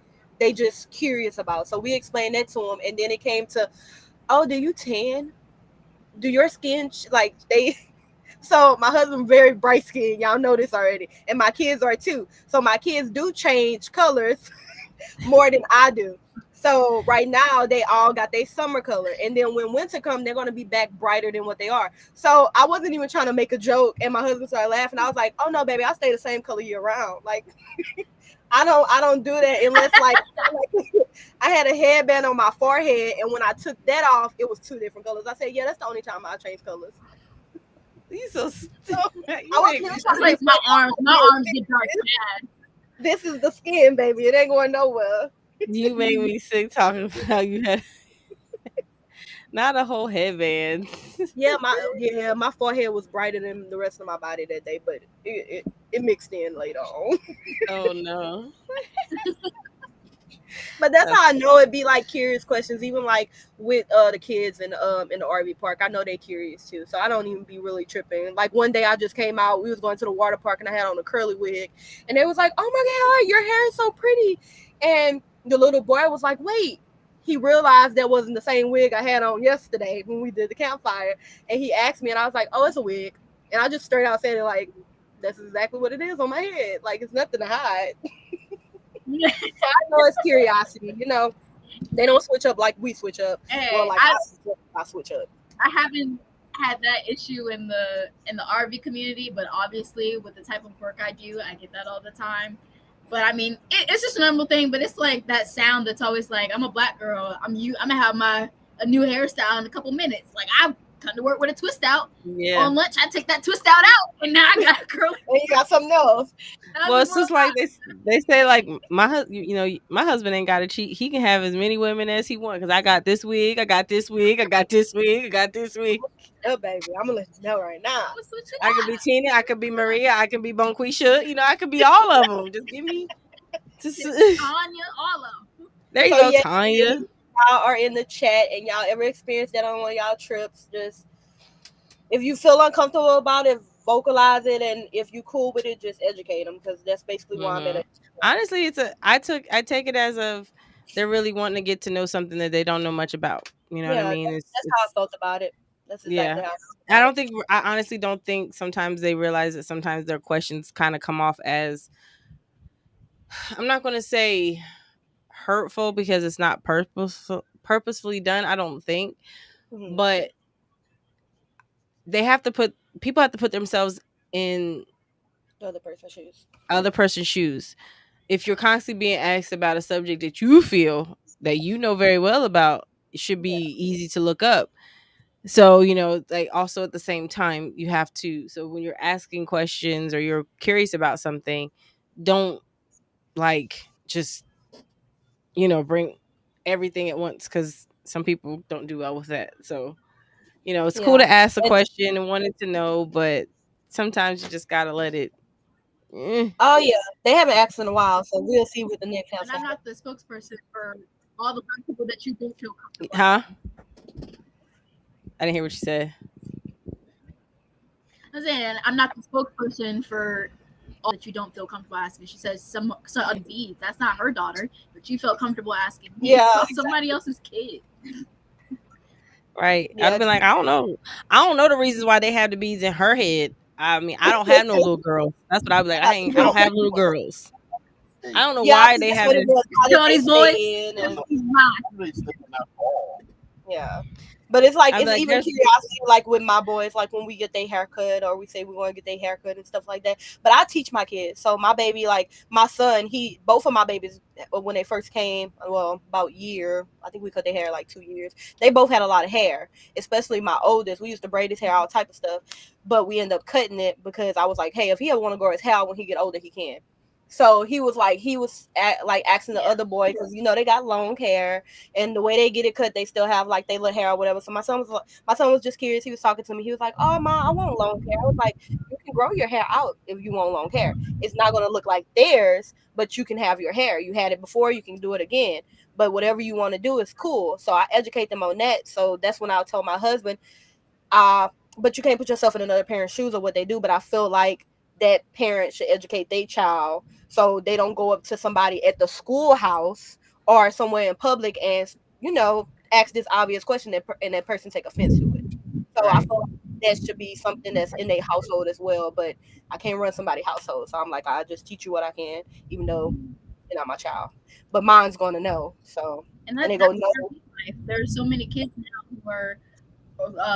just curious about. So we explained that to them, and then it came to, oh, do you tan? Do your skin like they so my husband very bright skinned, y'all know this already, and my kids are too. So my kids do change colors more than I do. So right now they all got their summer color, and then when winter come, they're gonna be back brighter than what they are. So I wasn't even trying to make a joke, and my husband started laughing. I was like, "Oh no, baby, I stay the same color year round. Like I don't do that unless like I had a headband on my forehead, and when I took that off, it was two different colors. I said, yeah, that's the only time I change colors. you so So stupid. I You wasn't make even me trying It's to be like sick. funny. I was my being arms get dark serious. bad. This is the skin, baby. It ain't going nowhere. You made me sick talking about how you had not a whole headband. Yeah, my forehead was brighter than the rest of my body that day, but it mixed in later on. Oh no. But that's That's how I know it be like curious questions, even like with the kids in the RV park. I know they curious too, so I don't even be really tripping. Like one day I just came out, we was going to the water park, and I had on a curly wig, and they was like, "Oh my god, your hair is so pretty," and the little boy was like, "Wait." He realized that wasn't the same wig I had on yesterday when we did the campfire, and he asked me, and I was like, "Oh, it's a wig," and I just straight out said it like, That's exactly what it is on my head. Like it's nothing to hide. Yeah. So I know it's curiosity. They don't switch up like we switch up. Well, Hey, like I switch up. I haven't had that issue in the RV community, but obviously with the type of work I do, I get that all the time. But I mean, it's just a normal thing. But it's like that sound that's always like, I'm a black girl. I'm gonna have my a new hairstyle in a couple minutes. Like I come to work with a twist out. Yeah. On lunch, I take that twist out, and now I got a curly. And you got something else. That Well, was it's more just like they say like my husband ain't got to cheat. He can have as many women as he wants because I got this week, I got this week, I got this week, I got this week. Oh, baby, I'm gonna let you know right now. What's what you I could be Tina, I could be Maria, I could be Bonquisha. I could be all of them. Just give me. Just, Tanya, all of them. there you So go, yeah, Tanya. y'all are in the chat and y'all ever experienced that on one of y'all trips, just if you feel uncomfortable about it, vocalize it, and if you cool with it, just educate them because that's basically why I'm at Hmm. it. Honestly, I take it as of they're really wanting to get to know something that they don't know much about. You know what I Yeah, mean? that's how I It's felt about it. That's exactly yeah. how I felt I about it. don't think I honestly don't think sometimes they realize that sometimes their questions kind of come off as I'm not going to say hurtful because it's not purposefully done, I don't think, Mm-hmm. but they have to put people have to put themselves in The other person's shoes. other person's shoes. If you're constantly being asked about a subject that you feel that you know very well about, it should Yeah, be easy to look up. So, like also at the same time, you have to so when you're asking questions or you're curious about something, don't like just, bring everything at once cuz some people don't do well with that. So, it's cool yeah. to ask a And question and wanting to know, but sometimes you just got to let it eh. oh yeah, they haven't asked in a while, so we'll see what the next And answer. I'm not the spokesperson for all the black people that you don't feel comfortable Huh? asking. I didn't hear what you said. I'm saying I'm not the spokesperson for all that you don't feel comfortable asking. She says some other beads. That's not her daughter, but you felt comfortable asking me Yeah, about somebody else's kid. Right. I'd yeah, have been like, I don't know. I don't know the reasons why they have the beads in her head. I mean, I don't have no little girls. That's what I was like. I don't have little girls. I Hey, don't know yeah. I why think they that's have what it it. was. How did All they these boys, stay in? how And do he's mine. they stay in that ball? yeah, but it's like I was it's like, even there's curiosity, like with my boys, like when we get their haircut or we say we want to get their haircut and stuff like that. But I teach my kids. So my baby, like my son, both of my babies when they first came, well, about year, I think we cut their hair like 2 years. They both had a lot of hair, especially my oldest. We used to braid his hair, all type of stuff, but we end up cutting it because I was like, hey, if he ever want to grow his hair out when he get older, he can. So like asking the Yeah. other boy because they got long hair and the way they get it cut, they still have like they little hair or whatever. So my son was just curious. He was talking to me. He was like, "Oh, ma, I want long hair." I was like, "You can grow your hair out if you want long hair. It's not gonna look like theirs, but you can have your hair. You had it before, you can do it again. But whatever you want to do is cool." So I educate them on that. So that's when I told my husband, uh, but you can't put yourself in another parent's shoes or what they do. But I feel like that parent should educate their child so they don't go up to somebody at the schoolhouse or somewhere in public and ask this obvious question and that person take offense to it. So I right. feel like that should be something that's in their household as well. But I can't run somebody's household, so I'm like, I just teach you what I can, even though you're not my child. But mine's gonna know. So And and they go that's no. part of life. There's so many kids now who are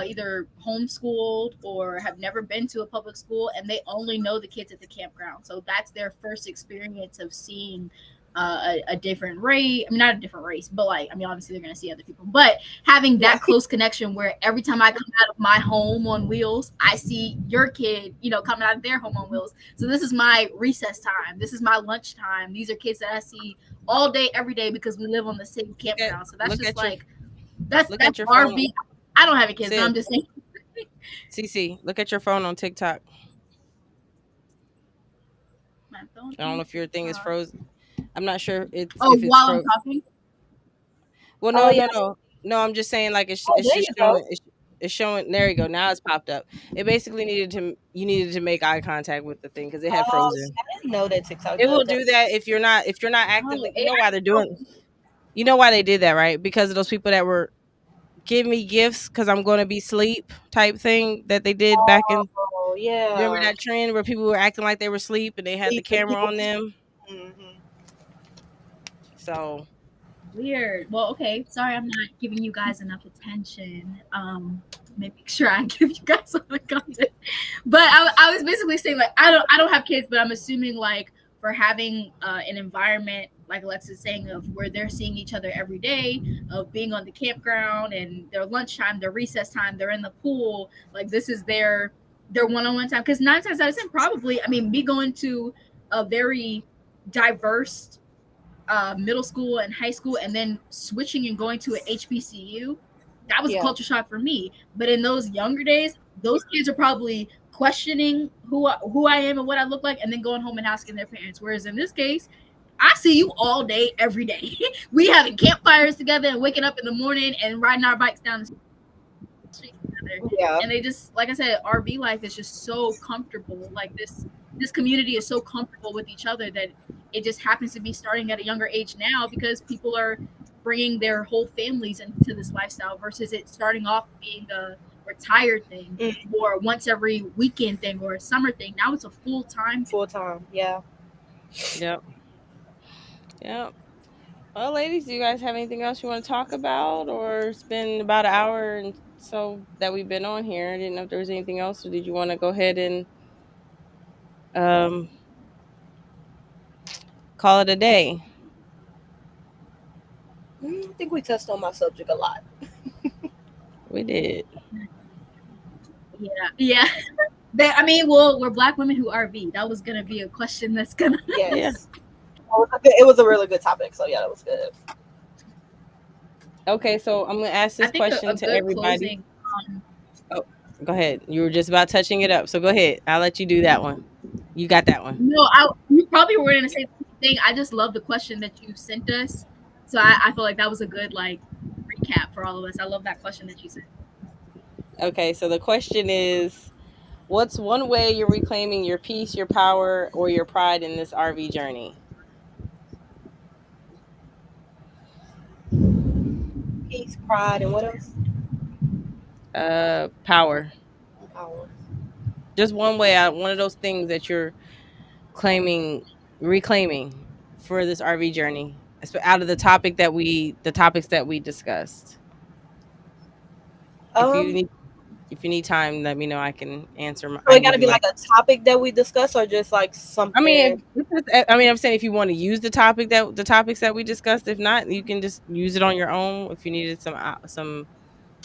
either homeschooled or have never been to a public school, and they only know the kids at the campground. So that's their first experience of seeing a different race. I mean, not a different race, but like, I mean, obviously they're going to see other people, but having Yeah. that close connection where every time I come out of my home on wheels, I see your kid, coming out of their home on wheels. So this is my recess time. This is my lunch time. These are kids that I see all day, every day because we live on the same Look at campground. So that's look just at your like, that's look that's at your phone. RV. I don't have a kids, but Sis, I'm just saying. CC, look at your phone on TikTok. My phone I don't on know if your thing is TikTok. frozen. I'm not sure Oh, if it's while I'm frozen. talking. Well, Oh no, yeah. no, no, no. I'm just saying, like Oh, it's there just you go. showing. It's showing. There you go. Now it's popped up. It basically you needed to make eye contact with the thing because it had Oh, see, frozen. I didn't know that TikTok It will does that. do that if you're not Oh, actively. You know AI why they're doing. You know why they did that, right? Because of those people that were give me gifts because I'm going to be sleep type thing that they did back in. Oh Remember yeah. that trend where people were acting like they were asleep and they had the Sleep and camera people. on them? Hmm. So Weird. Well, okay. Sorry, I'm not giving you guys enough attention. Make sure I give you guys all the content. But I was basically saying like I don't have kids, but I'm assuming like for having an environment like Alexa's saying of where they're seeing each other every day, of being on the campground and their lunchtime, their recess time, they're in the pool. Like this is their one-on-one time. Because 9 times out of 10, probably I mean me going to a very diverse middle school and high school, and then switching and going to an HBCU, that was a Yeah. culture shock for me. But in those younger days, those kids are probably questioning who I am and what I look like, and then going home and asking their parents. Whereas in this case, I see you all day, every day. We having campfires together and waking up in the morning and riding our bikes down the street together. Yeah. And they just, like I said, RV life is just so comfortable. Like this community is so comfortable with each other that it just happens to be starting at a younger age now because people are bringing their whole families into this lifestyle versus it starting off being a retired thing Mm. or once every weekend thing or a summer thing. Now it's a full time thing. Full time. Yeah. yep, yep. Well, ladies, do you guys have anything else you want to talk about? Or it's been about an hour and so that we've been on here. I didn't know if there was anything else, or did you want to go ahead and um, call it a day? I think we touched on my subject a lot. We did. Yeah, yeah. I mean, well, we're black women who RV. That was gonna be a question that's gonna. Yeah. Yes. It was a really good topic. So yeah, that was good. Okay, so I'm gonna ask I this think question a to good everybody. closing. Oh, go ahead. You were just about touching it up, so go ahead. I'll let you do that one. You got that one. No, you probably were gonna say the same thing. I just love the question that you sent us, so I feel like that was a good like recap for all of us. I love that question that you sent. Okay, so the question is, what's one way you're reclaiming your peace, your power, or your pride in this RV journey? Peace, pride, and what else? Power. Power. Just one way out. One of those things that you're claiming, reclaiming for this RV journey. Out of the topics that we discussed. If you Um. need, if you need time, let me know. I can answer. So I it can got give to you be my. like a topic that we discuss, or just like I something. mean, I mean, I'm saying if you want to use the topics that we discussed. If not, you can just use it on your own. If you needed some,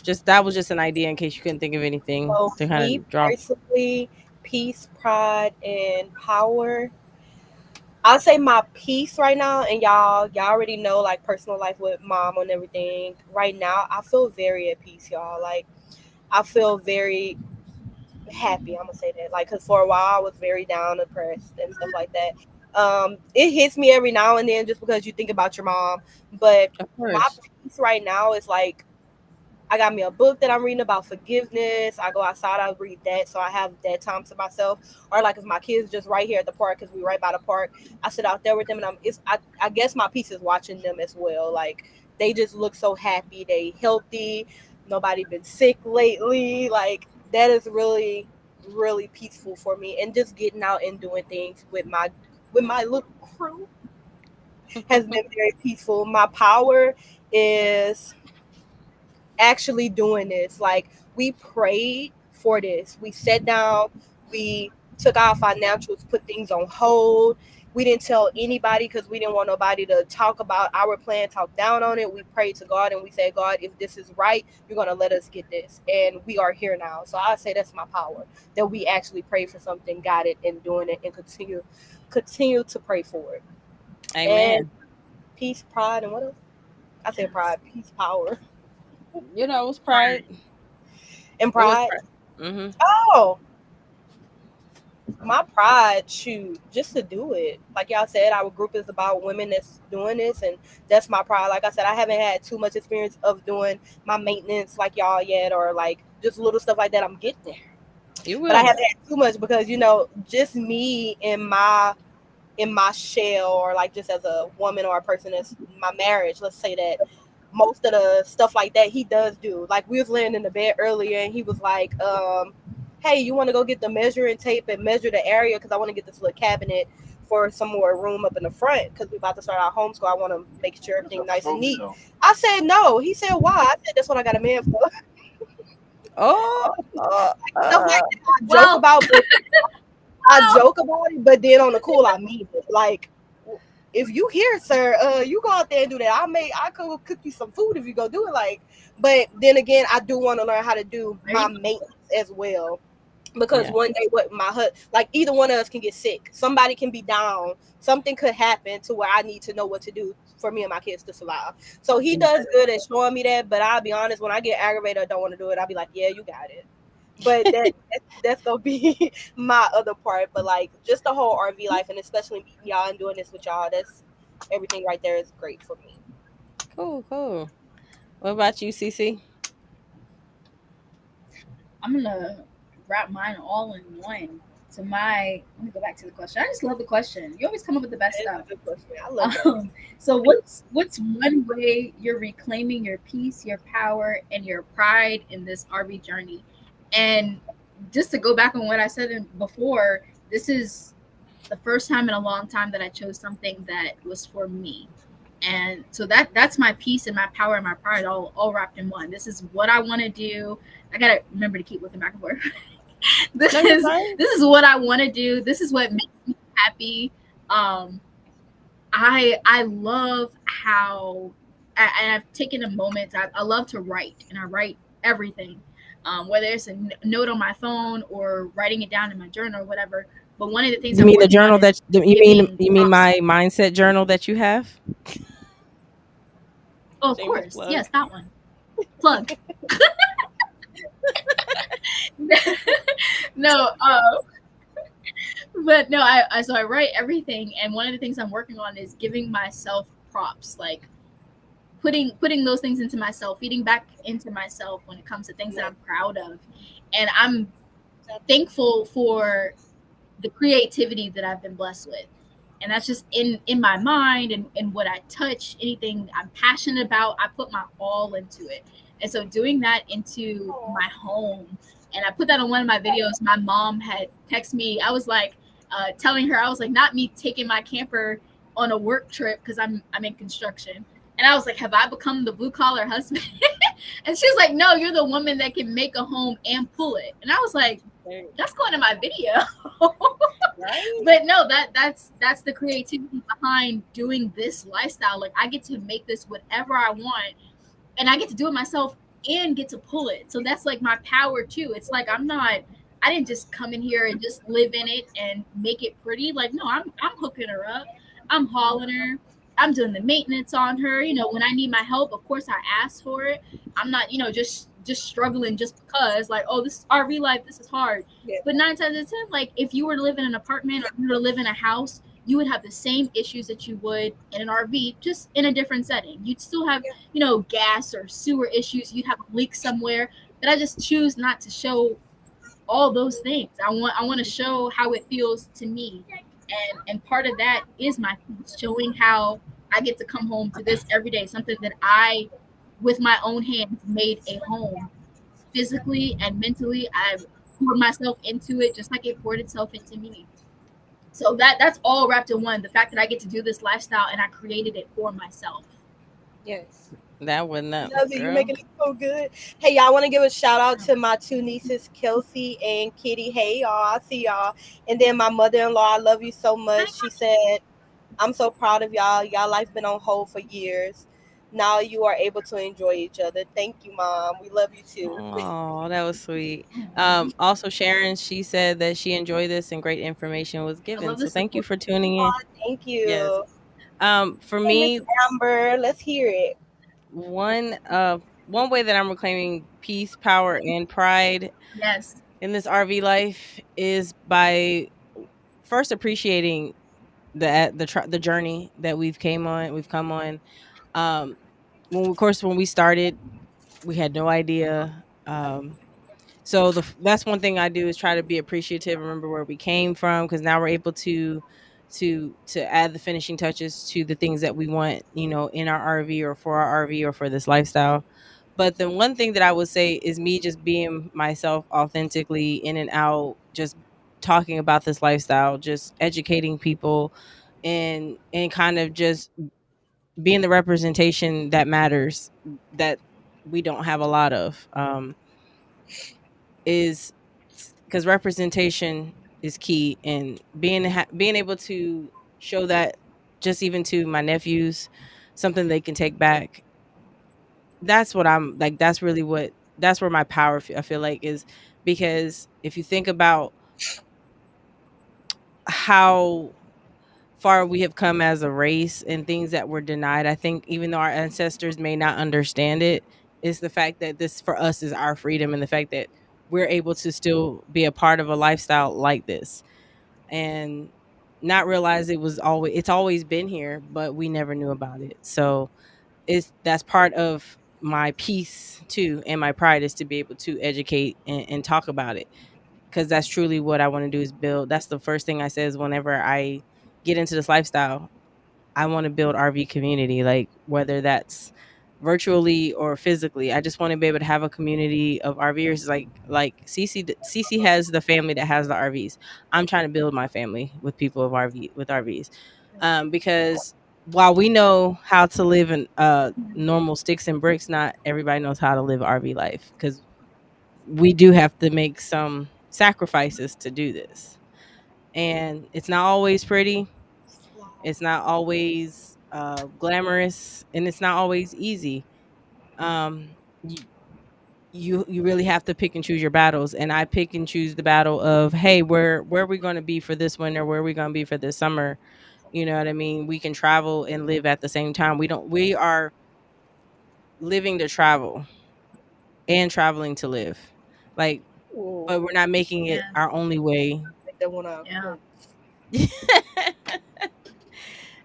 just that was just an idea in case you couldn't think of anything So to kind me of draw. personally, peace, pride, and power. I'll say my peace right now, and y'all already know like personal life with mom and everything. Right now, I feel very at peace, y'all. Like I feel very happy. I'm gonna say that, like, cause for a while I was very down, depressed, and stuff like that. It hits me every now and then just because you think about your mom. But Of my course. peace right now is like I got me a book that I'm reading about forgiveness. I go outside, I read that, so I have that time to myself. Or like if my kids just right here at the park, because we right by the park, I sit out there with them, and I guess my peace is watching them as well. Like they just look so happy, they healthy, nobody been sick lately. Like that is really really peaceful for me, and just getting out and doing things with my little crew has been very peaceful. My power is actually doing this. Like we prayed for this. We sat down, we took our financials, put things on hold. We didn't tell anybody because we didn't want nobody to talk about our plan, talk down on it. We prayed to God and we said, God, if this is right, you're gonna let us get this. And we are here now. So I say that's my power. That we actually prayed for something, got it, and doing it and continue to pray for it. And Amen. peace, pride, and what else? I said pride, peace, power, It was pride. and It was pride. pride. Mm-hmm. Oh, my pride, shoot, just to do it. Like y'all said, our group is about women that's doing this, and that's my pride. Like I said, I haven't had too much experience of doing my maintenance like y'all yet, or like just little stuff like that. I'm getting there, You but I will. haven't had too much because just me in my shell, or like just as a woman or a person that's my marriage. Let's say that most of the stuff like that he does do. Like we was laying in the bed earlier, and he was like, hey, you want to go get the measuring tape and measure the area because I want to get this little cabinet for some more room up in the front because we're about to start our homeschool. I want to make sure That's everything what I nice and told me neat. though. I said no. He said why? I said that's what I got a man for. Oh, Stuff like that I joke Well, about, but I well, joke about it, but then on the cool, I mean it. Like, if you here, sir, you go out there and do that. I could cook you some food if you go do it. Like, but then again, I do want to learn how to do there my you go. maintenance as well. Because yeah. one day, what my like either one of us can get sick. Somebody can be down. Something could happen to where I need to know what to do for me and my kids to survive. So he does good at showing me that. But I'll be honest, when I get aggravated or don't want to do it, I'll be like, yeah, you got it. But that's gonna be my other part. But like just the whole RV life, and especially meeting y'all and doing this with y'all, that's everything right there is great for me. Cool, cool. What about you, CC? I'm gonna wrap mine all in one. To my, let me go back to the question. I just love the question. You always come up with the best That's a stuff. good question. I love that. So what's one way you're reclaiming your peace, your power, and your pride in this RV journey? And just to go back on what I said before, this is the first time in a long time that I chose something that was for me. And so that's my peace and my power and my pride all wrapped in one. This is what I want to do. I gotta remember to keep looking back and forth. this No, you're is fine. this is what I want to do. This is what makes me happy. Um, I love how and I've taken a moment. I love to write, and I write everything, whether it's a note on my phone or writing it down in my journal or whatever. But one of the things You I'm mean the working on journal is that giving you mean prompts. my mindset journal that you have? Oh, of Shameless course, plug. yes, that one. Plug. No, but no, I so I write everything, and one of the things I'm working on is giving myself props, like putting those things into myself, feeding back into myself when it comes to things that Yeah. I'm proud of, and I'm thankful for the creativity that I've been blessed with. And that's just in my mind and what I touch, anything I'm passionate about, I put my all into it. And so doing that into Aw. my home, and I put that on one of my videos. My mom had texted me. I was like, telling her, I was like, not me taking my camper on a work trip because I'm in construction. And I was like, have I become the blue collar husband? And she was like, no, you're the woman that can make a home and pull it. And I was like, that's going in my video. Right? But no, that's the creativity behind doing this lifestyle. Like I get to make this whatever I want, and I get to do it myself and get to pull it. So that's like my power too. It's like I didn't just come in here and just live in it and make it pretty. Like no, I'm hooking her up. I'm hauling her. I'm doing the maintenance on her. You know, when I need my help, of course I ask for it. I'm not, just struggling just because like, oh, this is RV life, this is hard. Yeah. But 9 times out of 10, like if you were to live in an apartment or you were to live in a house, you would have the same issues that you would in an RV, just in a different setting. You'd still have, gas or sewer issues. You'd have a leak somewhere. But I just choose not to show all those things. I want to show how it feels to me, and part of that is my showing how I get to come home to this every day, something that I, with my own hands, made a home physically and mentally. I've poured myself into it just like it poured itself into me. So that's all wrapped in one. The fact that I get to do this lifestyle and I created it for myself. Yes. That wasn't up, Love it. You're girl. making it so good. Hey, y'all, want to give a shout out to my two nieces, Kelsey and Kitty. Hey, y'all. I see y'all. And then my mother in law, I love you so much. She said, I'm so proud of y'all. Y'all life been on hold for years. Now you are able to enjoy each other. Thank you, Mom. We love you too. Oh, that was sweet. Aw, Also Sharon, she said that she enjoyed this and great information was I given. love the So thank you support. for tuning in. Aw, thank Yes. you. For Hey, Miss me, Amber, let's hear it. one way that I'm reclaiming peace, power, and pride Yes. in this RV life is by first appreciating the journey that we've come on. Um, of course, when we started, we had no idea. So that's one thing I do is try to be appreciative, remember where we came from, because now we're able to add the finishing touches to the things that we want, in our RV or for our RV or for this lifestyle. But the one thing that I would say is me just being myself authentically in and out, just talking about this lifestyle, just educating people, and kind of just being the representation that matters, that we don't have a lot of, is because representation is key, and being able to show that, just even to my nephews, something they can take back. That's what I'm like. That's really what, that's where my power, I feel like, is, because if you think about how far we have come as a race and things that were denied, I think even though our ancestors may not understand it, is the fact that this for us is our freedom, and the fact that we're able to still be a part of a lifestyle like this, and not realize it's always been here, but we never knew about it. So it's that's part of my peace too, and my pride is to be able to educate and talk about it, because that's truly what I want to do, is build. That's the first thing I says whenever I get into this lifestyle. I want to build RV community, like whether that's virtually or physically. I just want to be able to have a community of RVers, like Cece has the family that has the RVs. I'm trying to build my family with people of RVs, because while we know how to live in normal sticks and bricks, not everybody knows how to live RV life, because we do have to make some sacrifices to do this, and it's not always pretty, it's not always glamorous, and it's not always easy. Um, you, you really have to pick and choose your battles, and I pick and choose the battle of, hey, where are we going to be for this winter? Where are we going to be for this summer? You know what I mean? We can travel and live at the same time. We are living to travel and traveling to live, like, Ooh, but we're not making it Yeah. our only way. take that one out. Yeah.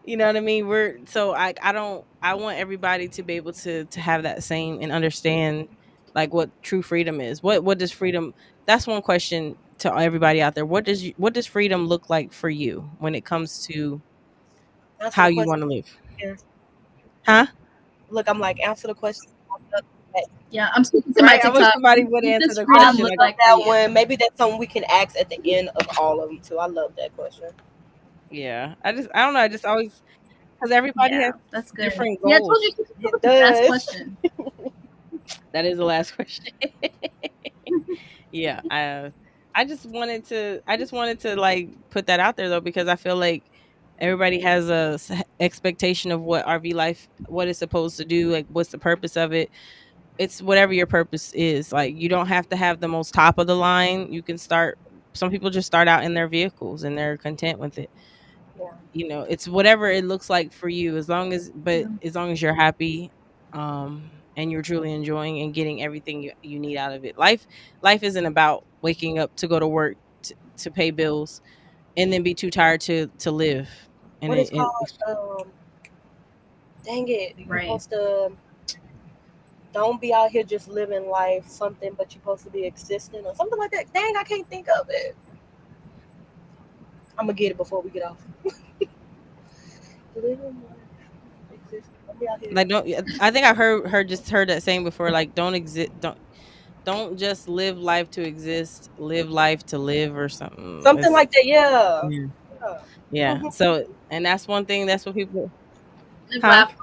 You know what I mean? I want everybody to be able to have that same and understand, like, what true freedom is. What does freedom, that's one question to everybody out there. What does freedom look like for you when it comes to Answer how the you question. want to live? Yeah. Huh? Look, I'm like, answer the question. Yeah. I'm speaking to my Right? I wish TikTok. somebody would What answer does the freedom question look like, Love like for that you? one. Maybe that's something we can ask at the end of all of them too. I love that question. yeah. I don't know, I just always, because everybody has Yeah, that's good. different Yeah, I told you goals. this It was the best does. question. That is the last question. Yeah, I just wanted to like put that out there though, because I feel like everybody has a expectation of what RV life, what it's supposed to do, like what's the purpose of it. It's whatever your purpose is. Like, you don't have to have the most top of the line. You can start, some people just start out in their vehicles and they're content with it. Yeah. You know, it's whatever it looks like for you, as long as, but Yeah. as long as you're happy, and you're truly enjoying and getting everything you need out of it. Life isn't about waking up to go to work, to pay bills, and then be too tired to live. And What is it called? Dang it! You're Right. supposed to don't be out here just living life something, but you're supposed to be existing or something like that. Dang, I can't think of it. I'm gonna get it before we get off. Living life, existing. Don't be out here. like, don't, I think I heard that saying before, like, don't just live life to exist, live life to live, or something. Something like that. Yeah. Yeah. Yeah. Yeah. Mhm. So, and that's one thing, that's what people, Live, huh? laugh,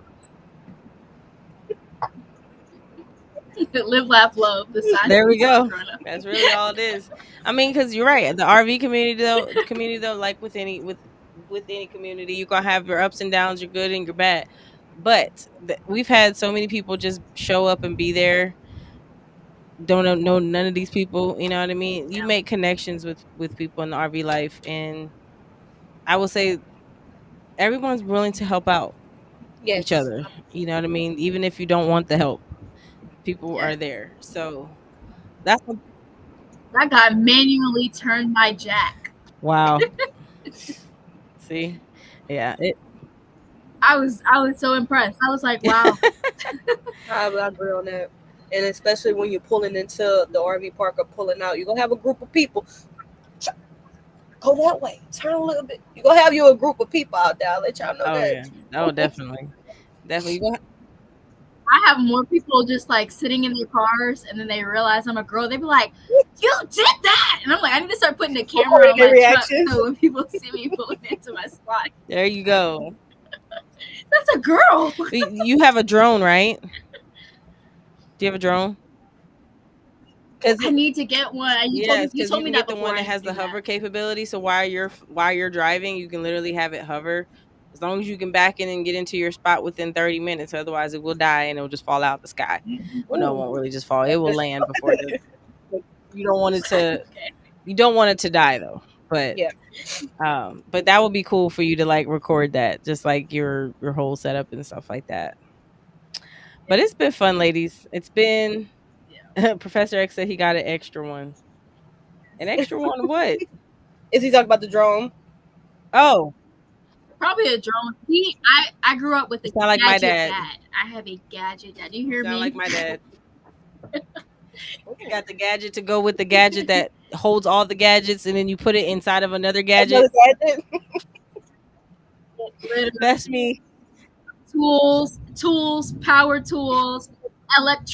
live, laugh, love. The signs There we we saw go. growing up. That's really all it is. I mean, because you're right. The RV community though, like with any community, you're gonna have your ups and downs, your good and your bad. But we've had so many people just show up and be there. Don't know none of these people. You know what I mean? You Yeah. make connections with people in the RV life, and I will say everyone's willing to help out each Yes. other. You know what I mean? Even if you don't want the help, people Yeah. are there. So that's That guy manually turned my jack. wow. See, yeah, I was so impressed. I was like, wow. I agree on that. And especially when you're pulling into the RV park or pulling out, you're gonna have a group of people. Go that way. Turn a little bit. You're gonna have you a group of people out there. I'll let y'all know oh that. yeah, oh definitely, definitely. You gonna, I have more people just like sitting in their cars and then they realize I'm a girl. They be like, "You did that!" And I'm like, I need to start putting the camera Recording on their my truck reactions. so when people see me pulling into my spot, There you go. that's a girl. You have a drone, right? Do you have a drone? Because I need to get one. yes, You because you told me can that get the before. one I that need has to the do that. hover capability. So while you're driving, you can literally have it hover. As long as you can back in and get into your spot within 30 minutes, otherwise it will die and it'll just fall out the sky. Mhm. Well, no, it Ooh. won't really just fall. It will land before the. You don't want it to. Okay. You don't want it to die though. But Yeah. but that would be cool for you to like record that, just like your whole setup and stuff like that. Yeah. But it's been fun, ladies. It's been Yeah. Professor X said he got an extra one. An extra one what? Is he talking about the drone? Oh, Probably a drone. I grew up with you a sound like my gadget dad. dad. I have a gadget dad. Do you You hear sound like me? my dad. Ooh. Got the gadget to go with the gadget that holds all the gadgets, and then you put it inside of another Another gadget. gadget. That's me. Power tools,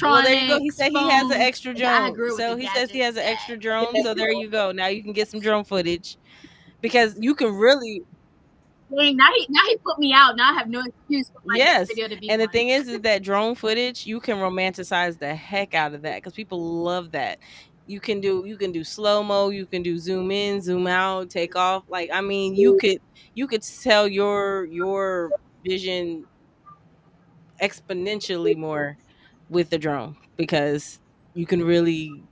Well, there you go. He electronics, said he has an phones. extra I drone. grew up with a So he says he gadget has an dad. extra drone. Yes. So there you go. Now you can get some drone footage because you can really. Dang, now he put me out. Now I have no excuse for my next Yes, video to be and the one. thing is that drone footage, you can romanticize the heck out of that because people love that. You can do slow mo, you can do zoom in, zoom out, take off. Like I mean, you could sell your vision exponentially more with the drone because you can really.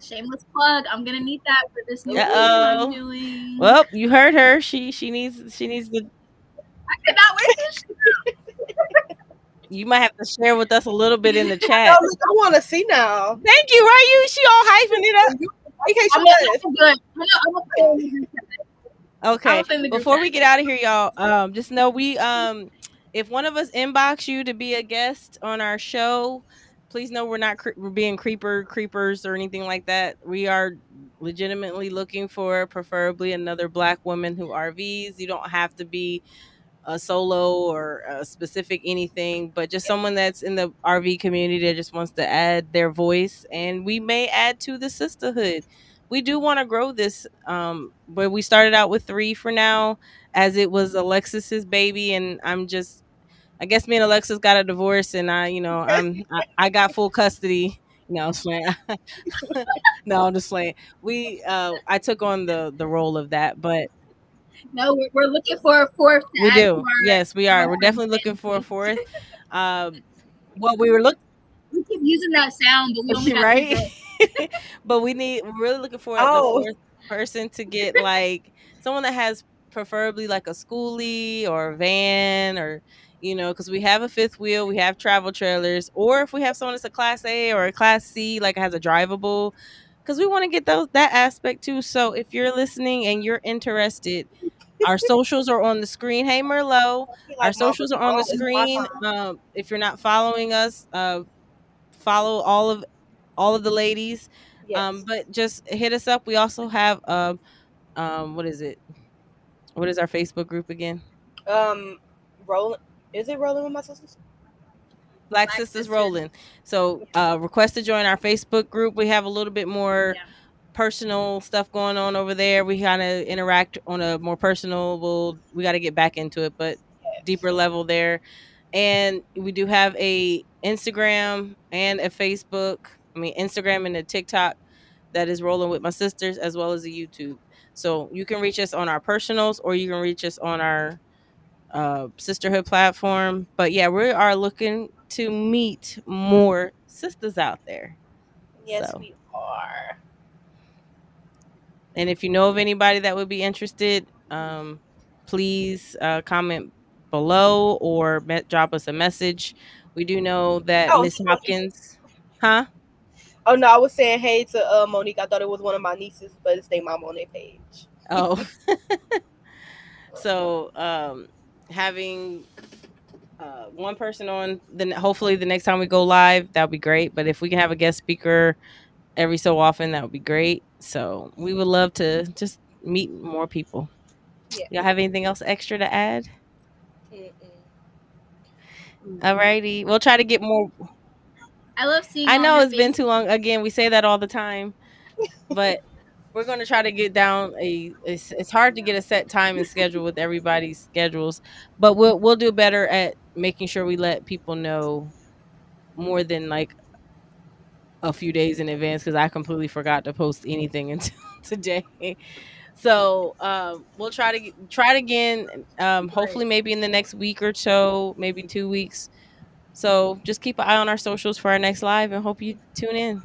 Shameless plug. I'm gonna need that for this new Uh video I'm oh. doing. Well, you heard her. She needs to. I cannot wait to You might have to share with us a little bit in the No, chat. look, I want to see now. Thank you. Why you? She all hyping it up. In case I'm you gonna was. do it. I'm gonna put it in the group chat. I'm Okay. gonna put it in the group Before we chat. get out of here, y'all, just know if one of us inbox you to be a guest on our show, please know we're being creepers or anything like that. We are legitimately looking for preferably another black woman who RVs. You don't have to be a solo or a specific anything, but just someone that's in the RV community that just wants to add their voice, and we may add to the sisterhood. We do want to grow this, but we started out with 3 for now, as it was Alexis's baby, and I guess me and Alexis got a divorce, and I got full custody. No, I'm just playing. No, I'm just playing. I took on the role of that, but No, we're looking for a fourth to we add to do. Yes, we our are. We're definitely looking for a family. fourth. Um, what we were looking We keep using that sound, but we only got three right, girls. but we're really looking for the Oh, fourth person to get like someone that has preferably like a schoolie or a van or because we have a fifth wheel, we have travel trailers, or if we have someone that's a class A or a class C, like has a drivable, because we want to get that aspect too. So if you're listening and you're interested, our socials are on the screen. Hey Merlot, I feel our like socials are on the it's my screen. time. If you're not following us, follow all of the ladies. Yes. But just hit us up. We also have what is it? What is our Facebook group again? Um, rolling. Is it rolling with my sisters? Black Black Sisters sisters. Rolling. So request to join our Facebook group. We have a little bit more Yeah. personal stuff going on over there. We kind of interact on a more personal. We got to get back into it, but Yes. deeper level there. And we do have a Instagram and a Facebook. I mean, Instagram and a TikTok that is Rolling with My Sisters, as well as a YouTube. So you can reach us on our personals, or you can reach us on our sisterhood platform. But yeah, we are looking to meet more sisters out there. Yes, So, we are. and if you know of anybody that would be interested, please comment below or drop us a message. We do know that Oh, Miss Hopkins, huh? oh no, I was saying hey to Monique. I thought it was one of my nieces, but it's their mom on their page. Oh, so having one person on, then hopefully the next time we go live, that would be great. But if we can have a guest speaker every so often, that would be great. So we would love to just meet more people. Yeah. Y'all have anything else extra to add? Mm-mm. Alrighty, we'll try to get more. I love seeing I all know your it's been too faces. long. Again, we say that all the time, but we're going to try to get down a. It's hard to get a set time and schedule with everybody's schedules, but we'll do better at making sure we let people know more than like a few days in advance because I completely forgot to post anything until today. So we'll try it again. Hopefully, Right. maybe in the next week or so, maybe 2 weeks. So just keep an eye on our socials for our next live and hope you tune in.